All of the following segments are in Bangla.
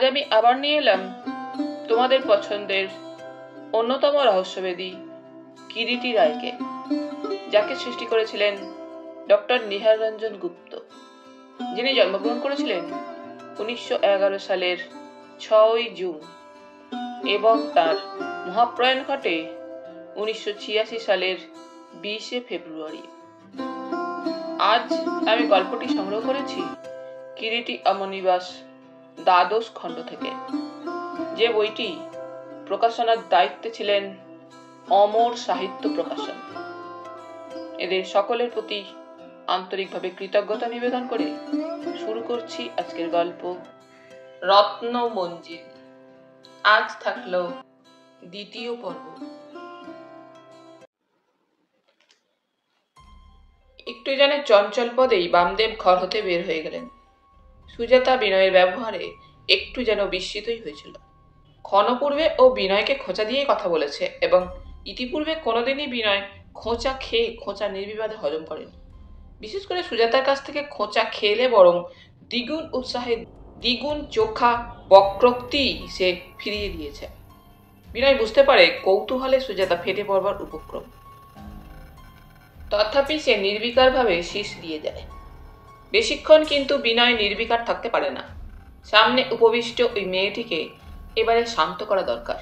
আমি আবার নিয়ে এলাম তোমাদের পছন্দের অন্যতম রহস্যবেদী কিরিটি রায়কে, যাকে সৃষ্টি করেছিলেন ডক্টর নিহার রঞ্জন গুপ্ত, যিনি জন্মগ্রহণ করেছিলেন 1911 সালের 6 জুন এবং তার মহাপ্রয়াণ ঘটে 1986 সালের 20 ফেব্রুয়ারি। আজ আমি গল্পটি সংগ্রহ করেছি কিরিটি অমনিবাস দ্বাদশ খণ্ড থেকে, যে বইটি প্রকাশনার দায়িত্বে ছিলেন অমর সাহিত্য প্রকাশন। এদের সকলের প্রতি আন্তরিকভাবে কৃতজ্ঞতা নিবেদন করে শুরু করছি আজকের গল্প রত্ন মঞ্জিল। আজ থাকলো দ্বিতীয় পর্ব। একটু জানে চঞ্চল পদেই বামদেব ঘর হতে বের হয়ে গেলেন। সুজাতা বিনয়ের ব্যবহারে একটু যেন বিস্মিতই হয়েছিল। ক্ষণপূর্বে ও বিনয়কে খোঁচা দিয়ে কথা বলেছে এবং ইতিপূর্বে কোনোদিনই বিনয় খোঁচা খেয়ে খোঁচা নির্বিবাদে হজম করেনি। বিশেষ করে সুজাতার কাছ থেকে খোঁচা খেলে বরং দ্বিগুণ উৎসাহে দ্বিগুণ চোখা বক্রোক্তি সে ফিরিয়ে দিয়েছে। বিনয় বুঝতে পারে কৌতূহলে সুজাতা ফেটে পড়বার উপক্রম। তথাপি সে নির্বিকারভাবে শীষ দিয়ে যায়। বেশিক্ষণ কিন্তু বিনয় নির্বিকার থাকতে পারে না। সামনে উপবিষ্ট ওই মেয়েটিকে এবারে শান্ত করা দরকার।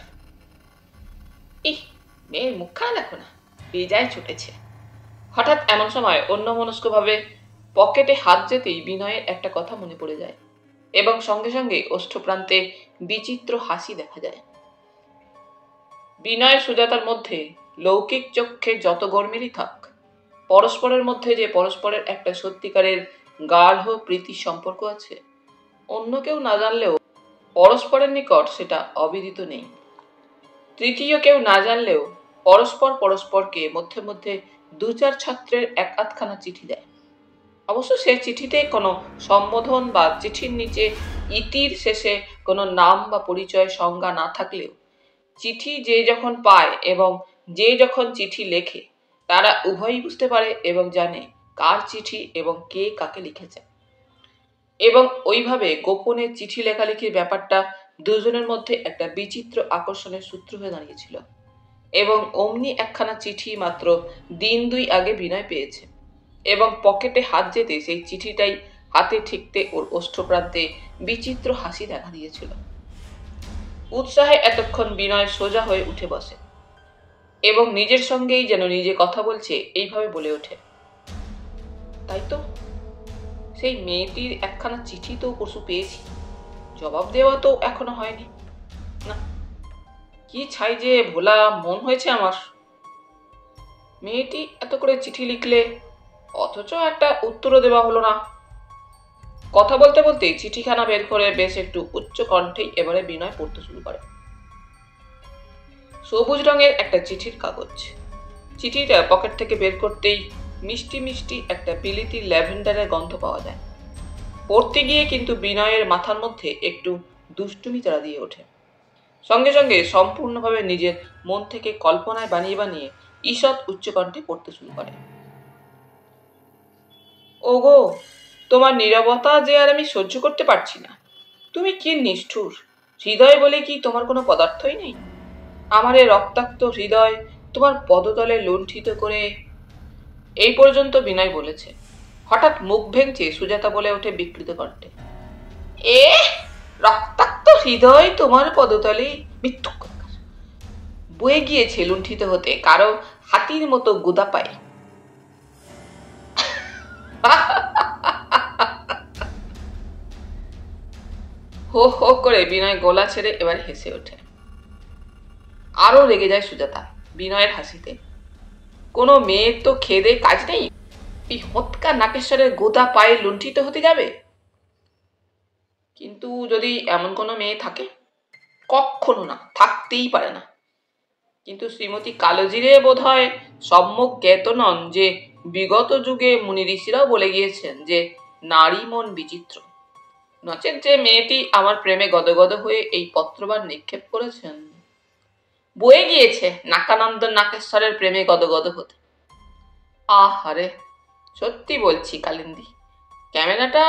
মেয়ের মুখখানা দেখো না, বেজায় ছুটেছে। হঠাৎ এমন সময় অন্যমনস্কভাবে পকেটে হাত যেতেই বিনয়ের একটা কথা মনে পড়ে যায় এবং সঙ্গে সঙ্গে ওষ্ঠপ্রান্তে বিচিত্র হাসি দেখা যায়। বিনয় সুজাতার মধ্যে লৌকিক চক্ষে যত গরমিলই থাক, পরস্পরের মধ্যে যে পরস্পরের একটা সত্যিকারের গাঢ় প্রীতির সম্পর্ক আছে, অন্য কেউ না জানলেও পরস্পরের নিকট সেটা অবিদিত নেই। তৃতীয় কেউ না জানলেও পরস্পর পরস্পরকে মধ্যে মধ্যে 2-4 ছাত্রের এক আধখানা চিঠি দেয়। অবশ্য সে চিঠিতে কোনো সম্বোধন বা চিঠির নিচে ইতির শেষে কোনো নাম বা পরিচয় সংজ্ঞা না থাকলেও চিঠি যে যখন পায় এবং যে যখন চিঠি লেখে, তারা উভয়ই বুঝতে পারে এবং জানে কার চিঠি এবং কে কাকে লিখেছে। এবং ওইভাবে গোপনে চিঠি লেখালেখির ব্যাপারটা দুজনের মধ্যে একটা বিচিত্র আকর্ষণের সূত্র হয়ে দাঁড়িয়েছিল। এবং অমনি একখানা চিঠি মাত্র 1-2 আগে বিনয় পেয়েছে এবং পকেটে হাত যেতে সেই চিঠিটাই হাতে ঠিকতে ওর ওষ্ঠপ্রান্তে বিচিত্র হাসি দেখা দিয়েছিল। উৎসাহে এতক্ষণ বিনয় সোজা হয়ে উঠে বসে এবং নিজের সঙ্গেই যেন নিজে কথা বলছে এইভাবে বলে ওঠে, তাই তো, সেই মেয়েটির একখানা চিঠি তো পরশু পেয়েছি, জবাব দেওয়া তো এখনো হয়নি। না, কি ছাই যে ভোলা মন হয়েছে আমার। মেয়েটি এত করে চিঠি লিখলে অথচ একটা উত্তরও দেওয়া হলো না। কথা বলতে বলতে চিঠিখানা বের করে বেশ একটু উচ্চ কণ্ঠেই এবারে বিনয় পড়তে শুরু করে। সবুজ রঙের একটা চিঠির কাগজ। চিঠিটা পকেট থেকে বের করতেই মিষ্টি মিষ্টি একটা বিলিতি ল্যাভেন্ডারের গন্ধ পাওয়া যায়। পড়তে গিয়ে কিন্তু বিনয়ের মাথার মধ্যে একটু দুষ্টুমি চারা দিয়ে ওঠে। সঙ্গে সঙ্গে সম্পূর্ণভাবে নিজের মন থেকে কল্পনায় বানিয়ে বানিয়ে ঈষৎ উচ্চকণ্ঠে পড়তে শুরু করে। ওগো, তোমার নীরবতা যে আর আমি সহ্য করতে পারছি না। তুমি কি নিষ্ঠুর! হৃদয় বলে কি তোমার কোনো পদার্থই নেই? আমার এ রক্তাক্ত হৃদয় তোমার পদতলে লুণ্ঠিত করে। এই পর্যন্ত বিনয় বলেছে। হঠাৎ মুখ ভেঙচে সুজাতা বলে ওঠে বিকৃত কণ্ঠে, রক্তাক্ত হৃদয় তোমার পদতলে! মৃত্যু বয়ে গিয়েছে লুণ্ঠিত হতে কারো হাতির মতো গুদা পায়। হো হো করে বিনয় গলা ছেড়ে এবার হেসে ওঠে। আরো রেগে যায় সুজাতা বিনয়ের হাসিতে। কোনো মেয়ের তো খেদে কাজ নেই, এই হৎকা নাকেশ্বরের গোদা পায়ে লুণ্ঠিত হতে যাবে। কিন্তু যদি এমন কোনো মেয়ে থাকে? কখনো না, থাকতেই পারে না। কিন্তু শ্রীমতী কালোজিরে বোধ হয় সম্যক জ্ঞাত নন যে বিগত যুগে মুনি ঋষিরাও বলে গিয়েছেন যে নারী মন বিচিত্র। নচেত যে মেয়েটি আমার প্রেমে গদগদ হয়ে এই পত্রবার নিক্ষেপ করেছেন, বয়ে গিয়েছে নাকানন্দ নাকেশ্বরের প্রেমে গদগদ হতে। আহারে, সত্যি বলছি কালিন্দী, ক্যামেরাটা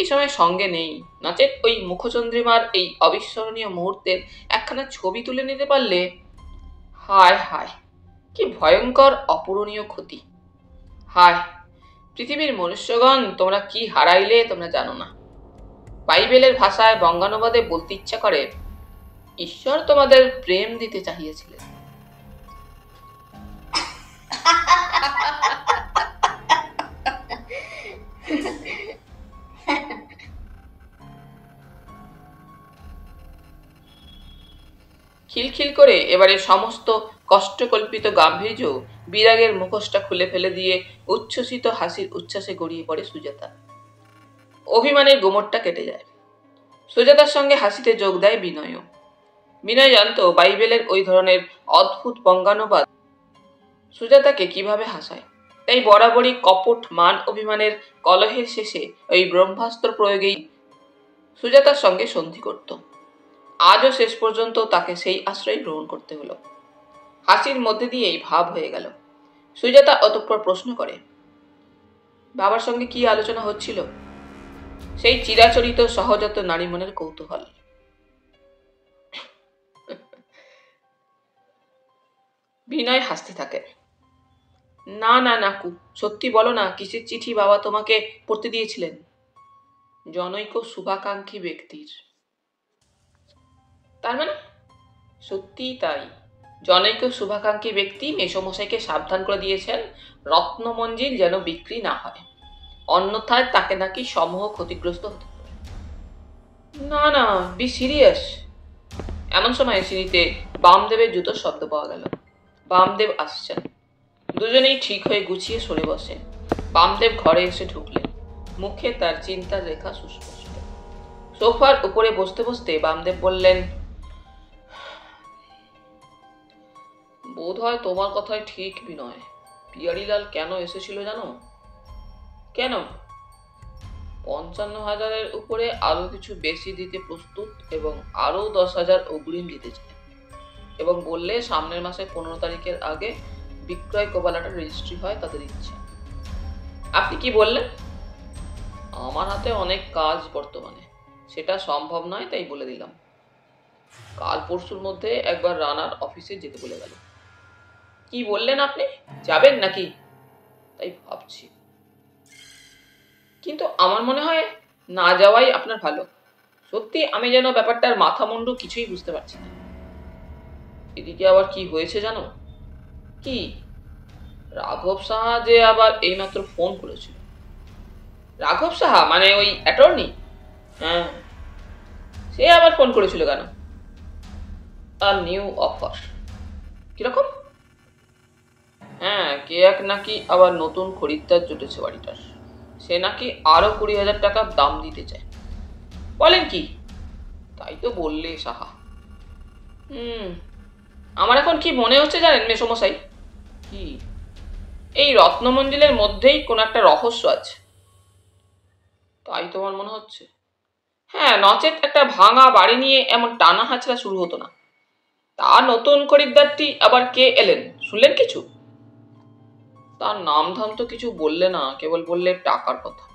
এই সময় সঙ্গে নেই, নচেৎ ওই মুখচন্দ্রিমার এই অবিস্মরণীয় মুহূর্তের একখানা ছবি তুলে নিতে পারলে, হায় হায় কি ভয়ঙ্কর অপূরণীয় ক্ষতি। হায় পৃথিবীর মনুষ্যগণ, তোমরা কি হারাইলে তোমরা জানো না। বাইবেলের ভাষায় বঙ্গানুবাদে বলতে ইচ্ছা করে, ঈশ্বর তোমাদের প্রেম দিতে চাহিয়েছিলেন। খিলখিল করে এবারে সমস্ত কষ্টকল্পিত গাম্ভীর্য বিরাগের মুখোশটা খুলে ফেলে দিয়ে উচ্ছ্বসিত হাসির উচ্ছ্বাসে গড়িয়ে পড়ে সুজাতা। অভিমানের গোমরটা কেটে যায়। সুজাতার সঙ্গে হাসিতে যোগ দেয় বিনয়ও। বিনয় জানত বাইবেলের ওই ধরনের অদ্ভুত বঙ্গানুবাদ সুজাতাকে কিভাবে হাসায়, তাই বরাবরই কপট মান অভিমানের কলহের শেষে ওই ব্রহ্মাস্ত্র প্রয়োগেই সুজাতার সঙ্গে সন্ধি করত। আজও শেষ পর্যন্ত তাকে সেই আশ্রয় গ্রহণ করতে হলো। হাসির মধ্যে দিয়েই ভাব হয়ে গেল। সুজাতা অতঃপর প্রশ্ন করে, বাবার সঙ্গে কি আলোচনা হচ্ছিল? সেই চিরাচরিত সহজাত নারী মনের কৌতূহল। বিনয় হাসতে থাকে। না না নাকু, সত্যি বলো না, কিসের চিঠি বাবা তোমাকে পড়তে দিয়েছিলেন? জনৈক শুভাকাঙ্ক্ষী ব্যক্তির। তার মানে? সত্যিই তাই। জনৈক শুভাকাঙ্ক্ষী ব্যক্তি মেসোমশাইকে সাবধান করে দিয়েছেন রত্নমঞ্জিল যেন বিক্রি না হয়, অন্যথায় তাকে নাকি সমূহ ক্ষতিগ্রস্ত হতে পারে। না না, বি সিরিয়াস। এমন সময় সিঁড়িতে বামদেবের জুতোর শব্দ পাওয়া গেল। বামদেব আসছেন। দুজনেই ঠিক হয়ে গুছিয়ে সরে বসে। বামদেব ঘরে এসে ঢুকলেন। মুখে তার চিন্তার রেখা সুস্পষ্ট। সোফার উপরে বসতে বসতে বামদেব বললেন, বোধ হয় তোমার কথাই ঠিক বিনয়। পিয়ারিলাল কেন এসেছিল জানো? কেন? ৫৫,০০০-এর উপরে আরো কিছু বেশি দিতে প্রস্তুত এবং আরো ১০,০০০ অগ্রিম দিতে চায়, এবং বললে সামনের মাসে ১৫ তারিখের আগে বিক্রয় কবালাটা রেজিস্ট্রি হয় তাদের ইচ্ছা। আপনি কি বললেন? আমার হাতে অনেক কাজ বর্তমানে, সেটা সম্ভব নয়, তাই বলে দিলাম। কাল পরশুর মধ্যে একবার রানার অফিসে যেতে বলে গেল। কি বললেন আপনি? যাবেন নাকি? তাই ভাবছি, কিন্তু আমার মনে হয় না যাওয়াই আপনার ভালো। সত্যি আমি যেন ব্যাপারটার মাথা মুন্ডু কিছুই বুঝতে পারছি না। এদিকে আবার কি হয়েছে জানো? কি? রাঘব সাহা যে আবার এইমাত্র ফোন করেছিল। রাঘব সাহা মানে ওই অ্যাটর্নি? হ্যাঁ, সে আবার ফোন করেছিল কেন? আর নিউ অফার। কিরকম? হ্যাঁ, কে এক নাকি আবার নতুন খরিদ্দার জুটেছে বাড়িটার। সে নাকি আরো ২০,০০০ টাকা দাম দিতে চায়। বলেন কি? তাই তো বললে সাহা। আমার এখন কি মনে হচ্ছে জানেন মেসমশাই? কি? এই রত্নমঞ্জিলের মধ্যেই কোন একটা রহস্য আছে। তাই তোমার মনে হচ্ছে? হ্যাঁ, নচেত একটা ভাঙা বাড়ি নিয়ে এমন টানা হাঁচড়া শুরু হতো না। তা নতুন খরিদ্দারটি আবার কে এলেন শুনলেন কিছু? তার নাম ধাম তো কিছু বললে না, কেবল বললে টাকার কথা।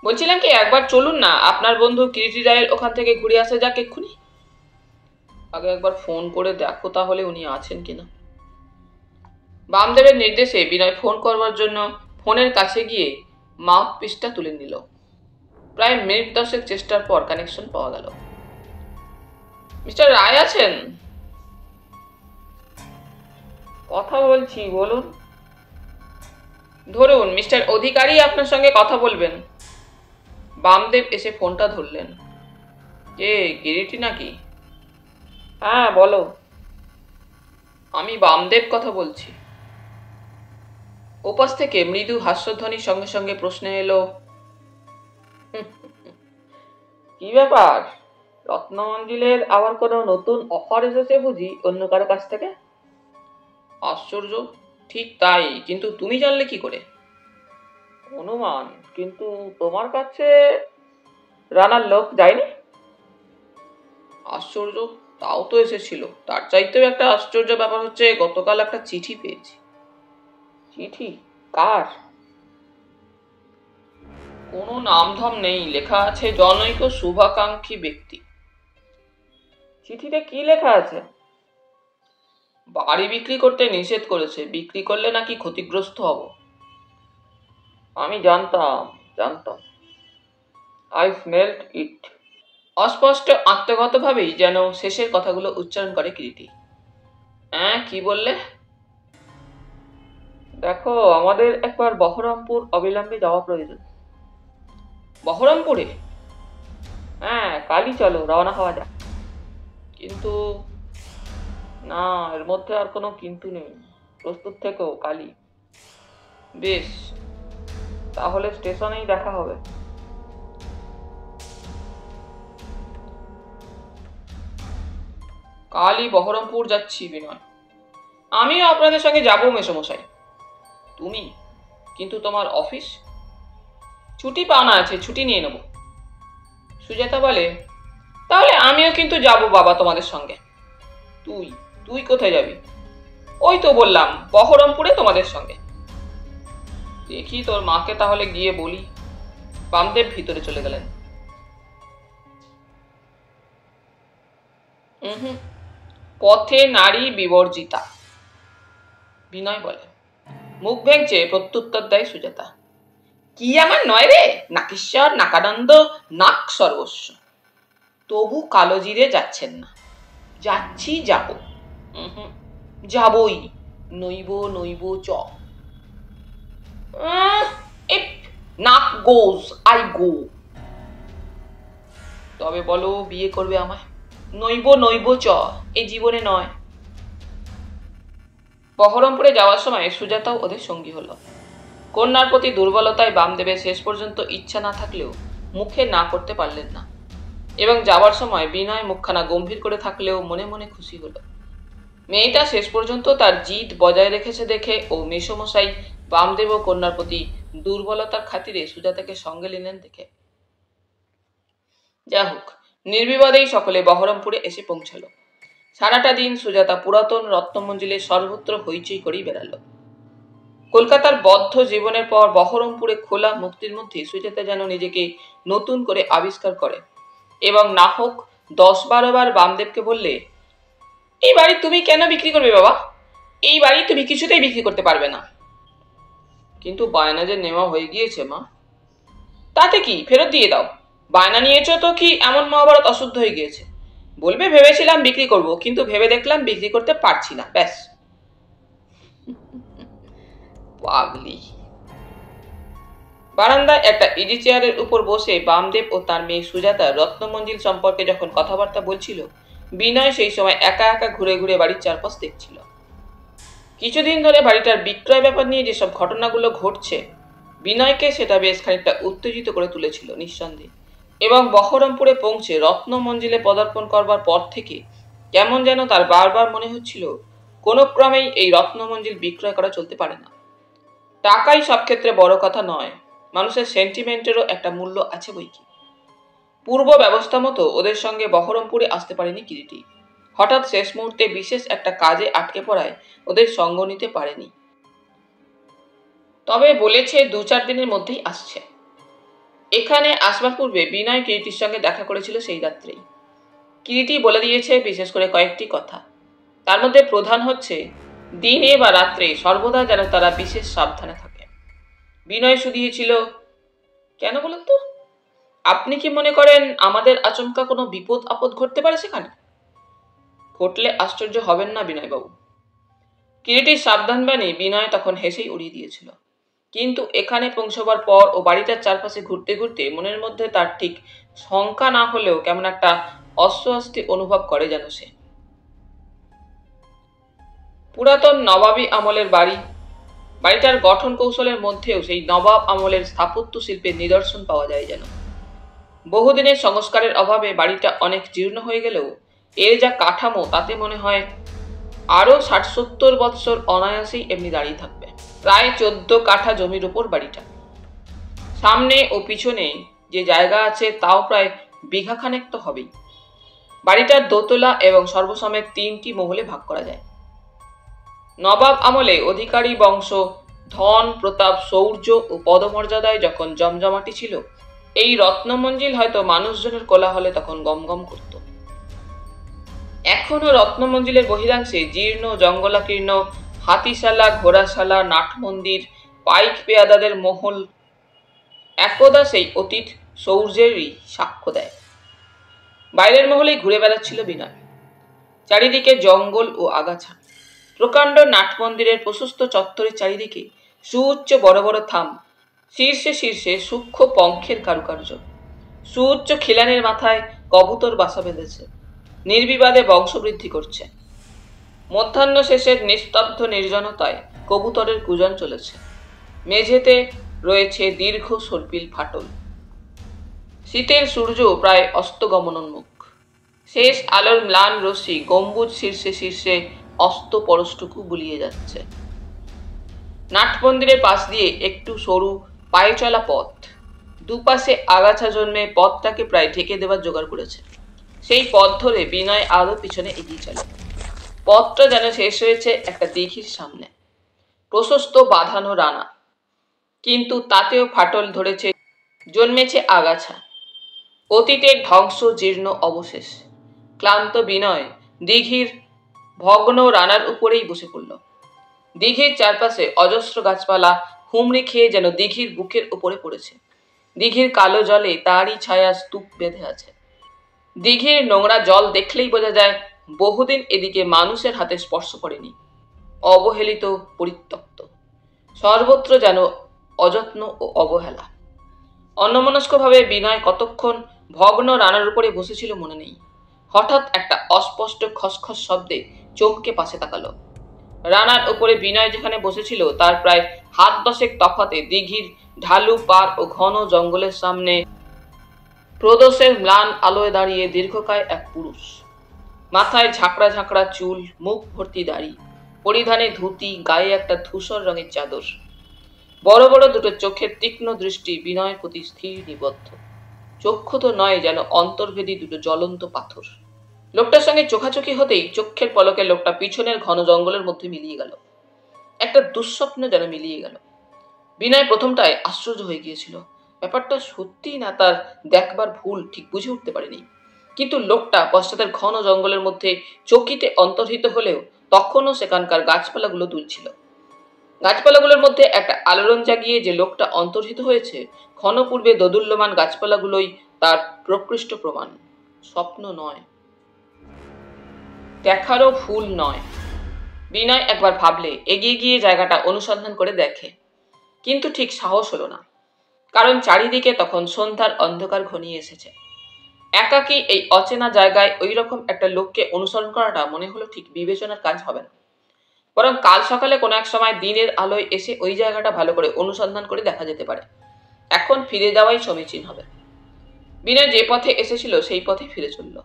বলছিলাম কি, একবার চলুন না, আপনার বন্ধু কিরিটি রায়ের ওখান থেকে ঘুরে আসা যাক এক্ষুনি। আগে একবার ফোন করে দেখো তাহলে উনি আছেন কিনা। বামদেবের নির্দেশে বিনয় ফোন করবার জন্য ফোনের কাছে গিয়ে মাউথপিসটা তুলে নিল। প্রায় মিনিট ১০ চেষ্টার পর কানেকশন পাওয়া গেল। মিস্টার রায় আছেন? কথা বলছি, বলুন। ধরুন মিস্টার অধিকারী আপনার সঙ্গে কথা বলবেন। বামদেব এসে ফোনটা ধরলেন। কে, কিরিটি নাকি? হ্যাঁ বলো। আমি বামদেব কথা বলছি। ওপাশ থেকে মৃদু হাস্যধ্বনির সঙ্গে সঙ্গে প্রশ্ন এলো, কি ব্যাপার, রত্নমঞ্জিলের আবার কোনো নতুন অফার এসেছে বুঝি অন্য কারো কাছ থেকে? আশ্চর্য, ঠিক তাই, কিন্তু তুমি জানলে কি করে? অনুমান, কিন্তু তোমার কাছে রানার লোক যায়নি? আশ্চর্য, তাও তো এসেছিল। তার চাইতেও একটা আশ্চর্য ব্যাপার হচ্ছে গতকাল একটা চিঠি পেয়েছি। চিঠি? কার? কোনো নামধাম নেই, লেখা আছে জনৈক শুভাকাঙ্ক্ষী ব্যক্তি। চিঠিতে কি লেখা আছে? বাড়ি বিক্রি করতে নিষেধ করেছে, বিক্রি করলে নাকি ক্ষতিগ্রস্ত হব। আমি জানতাম। আই স্মেল্ট ইট। অস্পষ্ট আত্মগতভাবেই যেন শেষের কথাগুলো উচ্চারণ করে কিরিটি। কি বললে? দেখো, আমাদের একবার বহরমপুর অবিলম্বে যাওয়া প্রয়োজন। বহরমপুরে? কালই চলো, রওনা হওয়া যাক। কিন্তু না, এর মধ্যে আর কোনো কিন্তু নেই। প্রস্তুত থেকো, কালই। বেশ, তাহলে স্টেশনেই দেখা হবে। কালই বহরমপুর যাচ্ছি বিনয়। আমিও আপনাদের সঙ্গে যাবো মেসোমশাই। তুমি? কিন্তু তোমার অফিস? ছুটি পাওনা আছে, ছুটি নিয়ে নেব। সুজাতা বলে, তাহলে আমিও কিন্তু যাব বাবা তোমাদের সঙ্গে। তুই কোথায় যাবি? ওই তো বললাম, বহরমপুরে তোমাদের সঙ্গে। দেখি তোর মাকে তাহলে গিয়ে বলি। বামদেব ভিতরে চলে গেলেন। পথে নারী বিবর্জিতা, বিনয় বলে। মুখ ভেঙচে প্রত্যুত্তর দেয় সুজাতা। কি আমার নয় রে, নাকিশ্বর নাকানন্দ নাক সর্বস্ব। তবু কালোজিরে যাচ্ছেন না। যাচ্ছি, যাব। যাবই, নইব চ। নাক গোজ, আই গো। তবে বলো, বিয়ে করবে আমায়? নইব চ, এই জীবনে নয়। বহরমপুরে যাওয়ার সময় সুজাতাও ওদের সঙ্গী হলো। কন্যার প্রতি দুর্বলতায় বামদেবের শেষ পর্যন্ত ইচ্ছা না থাকলেও মুখে না করতে পারলেন না, এবং যাওয়ার সময় বিনয় মুখখানা গম্ভীর করে থাকলেও মনে মনে খুশি হলো। মেয়েটা শেষ পর্যন্ত তার জিদ বজায় রেখেছে দেখে ও মেসোমশাই বামদেব ও কন্যার প্রতি দুর্বলতার খাতিরে সুজাতাকে সঙ্গে নিলেন দেখে। যা হোক, নির্বিবাদেই সকলে বহরমপুরে এসে পৌঁছালো। সারাটা দিন সুজাতা পুরাতন রত্নমঞ্জিলে সর্বত্র হইচই করেই বেড়ালো। কলকাতার বদ্ধ জীবনের পর বহরমপুরে খোলা মুক্তির মধ্যে সুজাতা যেন নিজেকে নতুন করে আবিষ্কার করে, এবং না হোক 10-12 বার বামদেবকে বললে, এই বাড়ি তুমি কেন বিক্রি করবে বাবা? এই বাড়ি তুমি কিছুতেই বিক্রি করতে পারবে না। কিন্তু বায়না যে নেওয়া হয়ে গিয়েছে মা। তাতে কি, ফেরত দিয়ে দাও। বায়না নিয়েছ তো কি এমন মহাভারত অশুদ্ধ হয়ে গিয়েছে? বলবে ভেবেছিলাম বিক্রি করব, কিন্তু ভেবে দেখলাম বিক্রি করতে পারছি না, ব্যাস। পাগলি। বারান্দায় একটা ইজি চেয়ারের উপর বসে বামদেব ও তার মেয়ে সুজাতা রত্নমঞ্জিল সম্পর্কে যখন কথাবার্তা বলছিল, বিনয় সেই সময় একা একা ঘুরে ঘুরে বাড়ির চারপাশ দেখছিল। কিছুদিন ধরে বাড়িটার বিক্রয় ব্যাপার নিয়ে যেসব ঘটনাগুলো ঘটছে, বিনয়কে সেটা বেশ খানিকটা উত্তেজিত করে তুলেছিল নিঃসন্দেহে, এবং বহরমপুরে পৌঁছে রত্নমঞ্জিলে পদার্পণ করবার পর থেকে কেমন যেন তার বারবার মনে হচ্ছিল কোনো ক্রমেই এই রত্নমঞ্জিল বিক্রয় করা চলতে পারে না। টাকাই সব ক্ষেত্রে বড় কথা নয়, মানুষের সেন্টিমেন্টেরও একটা মূল্য আছে বইকি। পূর্ব ব্যবস্থা মতো ওদের সঙ্গে বহরমপুরে আসতে পারেনি কিরিটি। হঠাৎ শেষ মুহূর্তে বিশেষ একটা কাজে আটকে পড়ায় ওদের সঙ্গ নিতে পারেনি। তবে বলেছে 2-4 দিনের মধ্যেই আসছে। এখানে আসবার পূর্বে বিনয় কিরিটির সঙ্গে দেখা করেছিল সেই রাত্রেই। কিরিটি বলে দিয়েছে বিশেষ করে কয়েকটি কথা। তার মধ্যে প্রধান হচ্ছে, দিনে বা রাত্রে সর্বদা যেন তারা বিশেষ সাবধানে থাকে। বিনয় শুধিয়েছিল, কেন বলুন তো? আপনি কি মনে করেন আমাদের আচমকা কোনো বিপদ আপদ ঘটতে পারে সেখানে? ঘটলে আশ্চর্য হবেন না বিনয়বাবু। কিরিটির সাবধান বাণী বিনয় তখন হেসেই উড়িয়ে দিয়েছিল, কিন্তু এখানে পৌঁছবার পর ও বাড়িটার চারপাশে ঘুরতে ঘুরতে মনের মধ্যে তার ঠিক শঙ্কা না হলেও কেমন একটা অস্বস্তি অনুভব করে যেন সে। পুরাতন নবাবী আমলের বাড়ি, বাড়িটার গঠন কৌশলের মধ্যেও সেই নবাব আমলের স্থাপত্য শিল্পের নিদর্শন পাওয়া যায় যেন। বহুদিনের সংস্কারের অভাবে বাড়িটা অনেক জীর্ণ হয়ে গেলেও এর যা কাঠামো, তাতে মনে হয় আরো 60-70 বৎসর অনায়াসেই এমনি দাঁড়িয়ে থাকবে। প্রায় 14 কাঠা জমির উপর বাড়িটা। সামনে ও পিছনে যে জায়গা আছে তাও প্রায় বিঘাখানেক তো হবেই। বাড়িটার দোতলা এবং সর্বসমেত 3টি মহলে ভাগ করা যায়। নবাব আমলে অধিকারী বংশ ধন প্রতাপ শৌর্য ও পদমর্যাদায় যখন জমজমাটি ছিল, এই রত্নমঞ্জিল হয়তো মানুষজনের কোলাহলে তখন গমগম করত। এখনো রত্নমঞ্জিলের বহিরাংশে জীর্ণ জঙ্গলাকীর্ণ হাতিশালা, ঘোড়াশালা, নাটমন্দির, পাইক পেয়াদাদের মহল একদা সেই অতীত শৌর্যেরই সাক্ষ্য দেয়। বাইরের মহলেই ঘুরে বেড়াচ্ছিল বিনয়। চারিদিকে জঙ্গল ও আগাছা। প্রকাণ্ড নাটমন্দিরের প্রশস্ত চত্বরের চারিদিকে সুউচ্চ বড় বড় থাম, শীর্ষে শীর্ষে সূক্ষ্ম পঙ্খের কারুকার্য। সুউচ্চ খিলানের মাথায় কবুতর বাসা বেঁধেছে, নির্বিবাদে বংশবৃদ্ধি করছে। মধ্যাহ্ন শেষের নিস্তব্ধ নির্জনতায় কবুতরের কুজন চলেছে। মেঝেতে রয়েছে দীর্ঘ সর্পিল ফাটল। শীতের সূর্য প্রায় অস্তগমনোন্মুখ। শেষ আলোর ম্লান রশ্মি গম্বুজ শীর্ষে শীর্ষে অস্ত পরশটুকু বুলিয়ে যাচ্ছে। নাটমন্দিরের পাশ দিয়ে একটু সরু পায়ে চলা পথ, দুপাশে আগাছা জন্মে পথটাকে প্রায় ঢেকে দেওয়ার জোগাড় করেছে। সেই পথ ধরে বিনয় আরো পিছনে এগিয়ে চলে। পথটা যেন শেষ হয়েছে একটা দিঘির সামনে। প্রশস্ত বাঁধানো রানা, কিন্তু তাতেও ফাটল ধরেছে, জন্মেছে আগাছা। অতীতের ধ্বংস জীর্ণ অবশেষ। ক্লান্ত বিনয় দিঘির ভগ্ন রানার উপরেই বসে পড়ল। দিঘির চারপাশে অজস্র গাছপালা হুমড়ি খেয়ে যেন দিঘির বুকের উপরে পড়েছে। দিঘির কালো জলে তারই ছায়া স্তূপ বেঁধে আছে। দিঘির নোংরা জল দেখলেই বোঝা যায় বহুদিন এদিকে মানুষের হাতে স্পর্শ করেনি। অবহেলিত, পরিত্যক্ত, সর্বত্র যেন অযত্ন ও অবহেলা। অন্যমনস্কভাবে বিনয় কতক্ষণ ভগ্ন রানার উপরে বসেছিল মনে নেই। হঠাৎ একটা অস্পষ্ট খসখস শব্দে চমকে পাশে তাকালো। রানার উপরে বিনয় যেখানে বসেছিল তার প্রায় হাত দশেক তফাতে দিঘির ঢালু পার ও ঘন জঙ্গলের সামনে প্রদোষের ম্লান আলোয় দাঁড়িয়ে দীর্ঘকায় এক পুরুষ। মাথায় ঝাঁকড়া ঝাঁকড়া চুল, মুখ ভর্তি দাড়ি, পরিধানে ধুতি, গায়ে একটা ধূসর রঙের চাদর। বড় বড় দুটো চোখের তীক্ষ্ণ দৃষ্টি বিনয়ের প্রতি স্থির নিবদ্ধ। চক্ষু তো নয়, যেন অন্তর্ভেদী দুটো জ্বলন্ত পাথর। লোকটার সঙ্গে চোখাচোখি হতেই চোখের পলকে লোকটা পিছনের ঘন জঙ্গলের মধ্যে মিলিয়ে গেল। একটা দুঃস্বপ্ন যেন মিলিয়ে গেল। বিনয় প্রথমটায় আশ্চর্য হয়ে গিয়েছিল। ব্যাপারটা সত্যি না তার দেখবার ভুল ঠিক বুঝে উঠতে পারেনি। কিন্তু লোকটা পশ্চাতের ঘন জঙ্গলের মধ্যে চকিতে অন্তর্হিত হলেও তখনও সেখানকার গাছপালাগুলো দুলছিল। গাছপালাগুলোর মধ্যে একটা আলোড়ন জাগিয়ে যে লোকটা অন্তর্হিত হয়েছে, ক্ষণপূর্বে দোদুল্যমান গাছপালাগুলোই তার প্রকৃষ্ট প্রমাণ। স্বপ্ন নয়, দেখারও ভুল নয়। বিনয় একবার ভাবলে এগিয়ে গিয়ে জায়গাটা অনুসন্ধান করে দেখে, কিন্তু ঠিক সাহস হলো না। কারণ চারিদিকে তখন সন্ধ্যার অন্ধকার ঘনিয়ে এসেছে। একাকী এই অচেনা জায়গায় ওই রকম একটা লোককে অনুসরণ করাটা মনে হলো ঠিক বিবেচনার কাজ হবে না। বরং কাল সকালে কোনো এক সময় দিনের আলোয় এসে ওই জায়গাটা ভালো করে অনুসন্ধান করে দেখা যেতে পারে। এখন ফিরে যাওয়াই সমীচীন হবে। বিনয় যে পথে এসেছিল সেই পথে ফিরে চলল।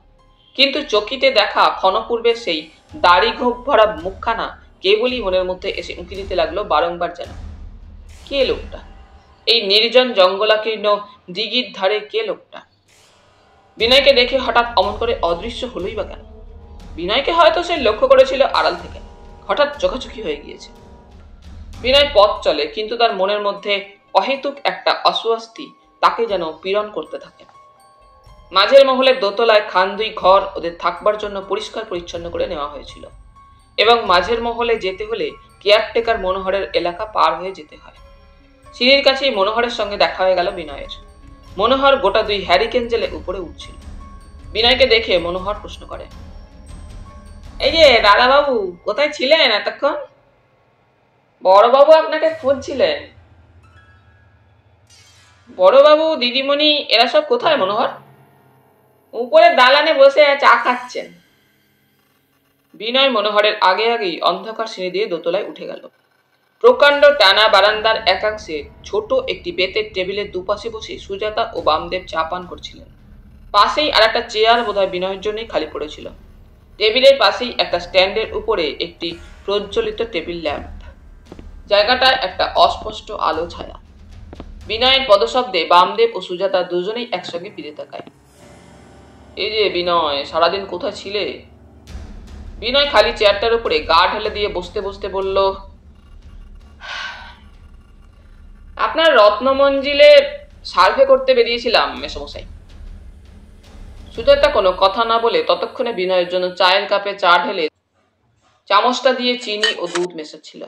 কিন্তু চকিতে দেখা ক্ষণপূর্বের সেই দাড়ি ঘোপ ভরা মুখখানা কেবলই মনের মধ্যে এসে উঁকি দিতে লাগলো বারংবার। যেন কে লোকটা? এই নির্জন জঙ্গলাকীর্ণ দিঘির ধারে কে লোকটা? বিনয়কে দেখে হঠাৎ অমন করে অদৃশ্য হলোই বা কেন? বিনয়কে হয়তো সে লক্ষ্য করেছিল আড়াল থেকে, হঠাৎ চোখাচোখি হয়ে গিয়েছে। বিনয় পথ চলে, কিন্তু তার মনের মধ্যে অহেতুক একটা অস্বস্তি তাকে যেন পীড়ন করতে থাকে। মাঝের মহলের দোতলায় খান দুই ঘর ওদের থাকবার জন্য পরিষ্কার পরিচ্ছন্ন করে নেওয়া হয়েছিল, এবং মাঝের মহলে যেতে হলে কেয়ারটেকার মনোহরের এলাকা পার হয়ে যেতে হয়। সিঁড়ির কাছেই মনোহরের সঙ্গে দেখা হয়ে গেল বিনয়ের। মনোহর গোটা দুই হ্যারিকেন জেলে উপরে উঠছিল। বিনয়কে দেখে মনোহর প্রশ্ন করে, এই যে দাদাবাবু, কোথায় ছিলেন এতক্ষণ? বড়বাবু আপনাকে খুঁজছিলেন। বড়বাবু, দিদিমণি এরা সব কোথায় মনোহর? উপরে দালানে বসে চা খাচ্ছেন। বিনয় মনোহরের আগে আগেই অন্ধকার সিঁড়ি দিয়ে দোতলায় উঠে গেল। প্রকাণ্ড টানা বারান্দার একাংশে ছোট একটি বেতের টেবিলের দুপাশে বসে সুজাতা ও বামদেব চা পান করছিলেন। পাশেই আর একটা চেয়ার বোধহয় বিনয়ের জন্যই খালি পড়েছিল। টেবিলের পাশেই একটা স্ট্যান্ডের উপরে একটি প্রজ্বলিত টেবিল ল্যাম্প। জায়গাটায় একটা অস্পষ্ট আলো ছায়া। বিনয়ের পদশব্দে বামদেব ও সুজাতা দুজনেই একসঙ্গে ফিরে তাকায়। এই যে বিনয়, সারাদিন কোথায় ছিলে? বিনয় খালি চেয়ারটার উপরে গা ঢেলে দিয়ে বসতে বসতে বলল, আপনার রত্নমঞ্জিলে সার্ভে করতে বেরিয়েছিলাম মেসমশাই। সুজাতা কোনো কথা না বলে ততক্ষণে বিনয়ের জন্য চায়ের কাপে চা ঢেলে চামচটা দিয়ে চিনি ও দুধ মেশাচ্ছিল।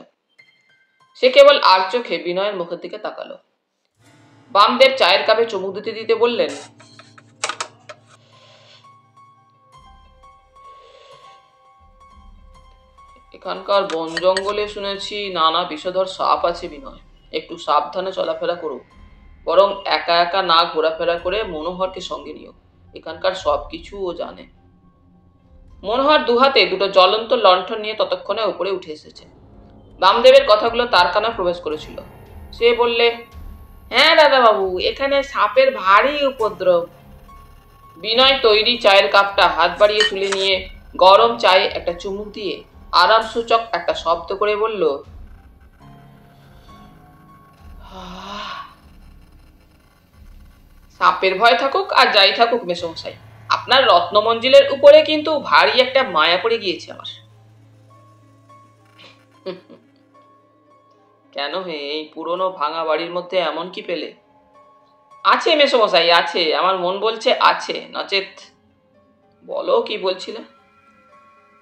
সে কেবল আর চোখে বিনয়ের মুখের দিকে তাকালো। বামদেব চায়ের কাপে চুমুক দিতে দিতে বললেন, এখানকার বন জঙ্গলে শুনেছি নানা বিষধর সাপ আছে বিনয়। একটু সাবধানে চলাফেরা করো, বরং একা একা না ঘোরাফেরা করে মনোহরকে সঙ্গে নিও। এখানকার সবকিছু ও জানে। মনোহর দুহাতে দুটো জ্বলন্ত লণ্ঠন নিয়ে ততক্ষণে উপরে উঠে এসেছে। বামদেবের কথাগুলো তার কানে প্রবেশ করেছিল। সে বললে, হ্যাঁ দাদা বাবু, এখানে সাপের ভারী উপদ্রব। বিনয় তৈরি চায়ের কাপটা হাত বাড়িয়ে তুলে নিয়ে গরম চায়ে একটা চুমুক দিয়ে আরাম সূচক একটা শব্দ করে বলল, সাপের ভয় থাকুক আর যাই থাকুক মেসমশাই, আপনার রত্নমঞ্জিলের উপরে কিন্তু ভারী একটা মায়া পড়ে গিয়েছে আমার। কেন হে, এই পুরনো ভাঙা বাড়ির মধ্যে এমন কি পেলে? আছে মেসমশাই, আছে, আমার মন বলছে আছে, নচেত। বলো কি বলছিলে?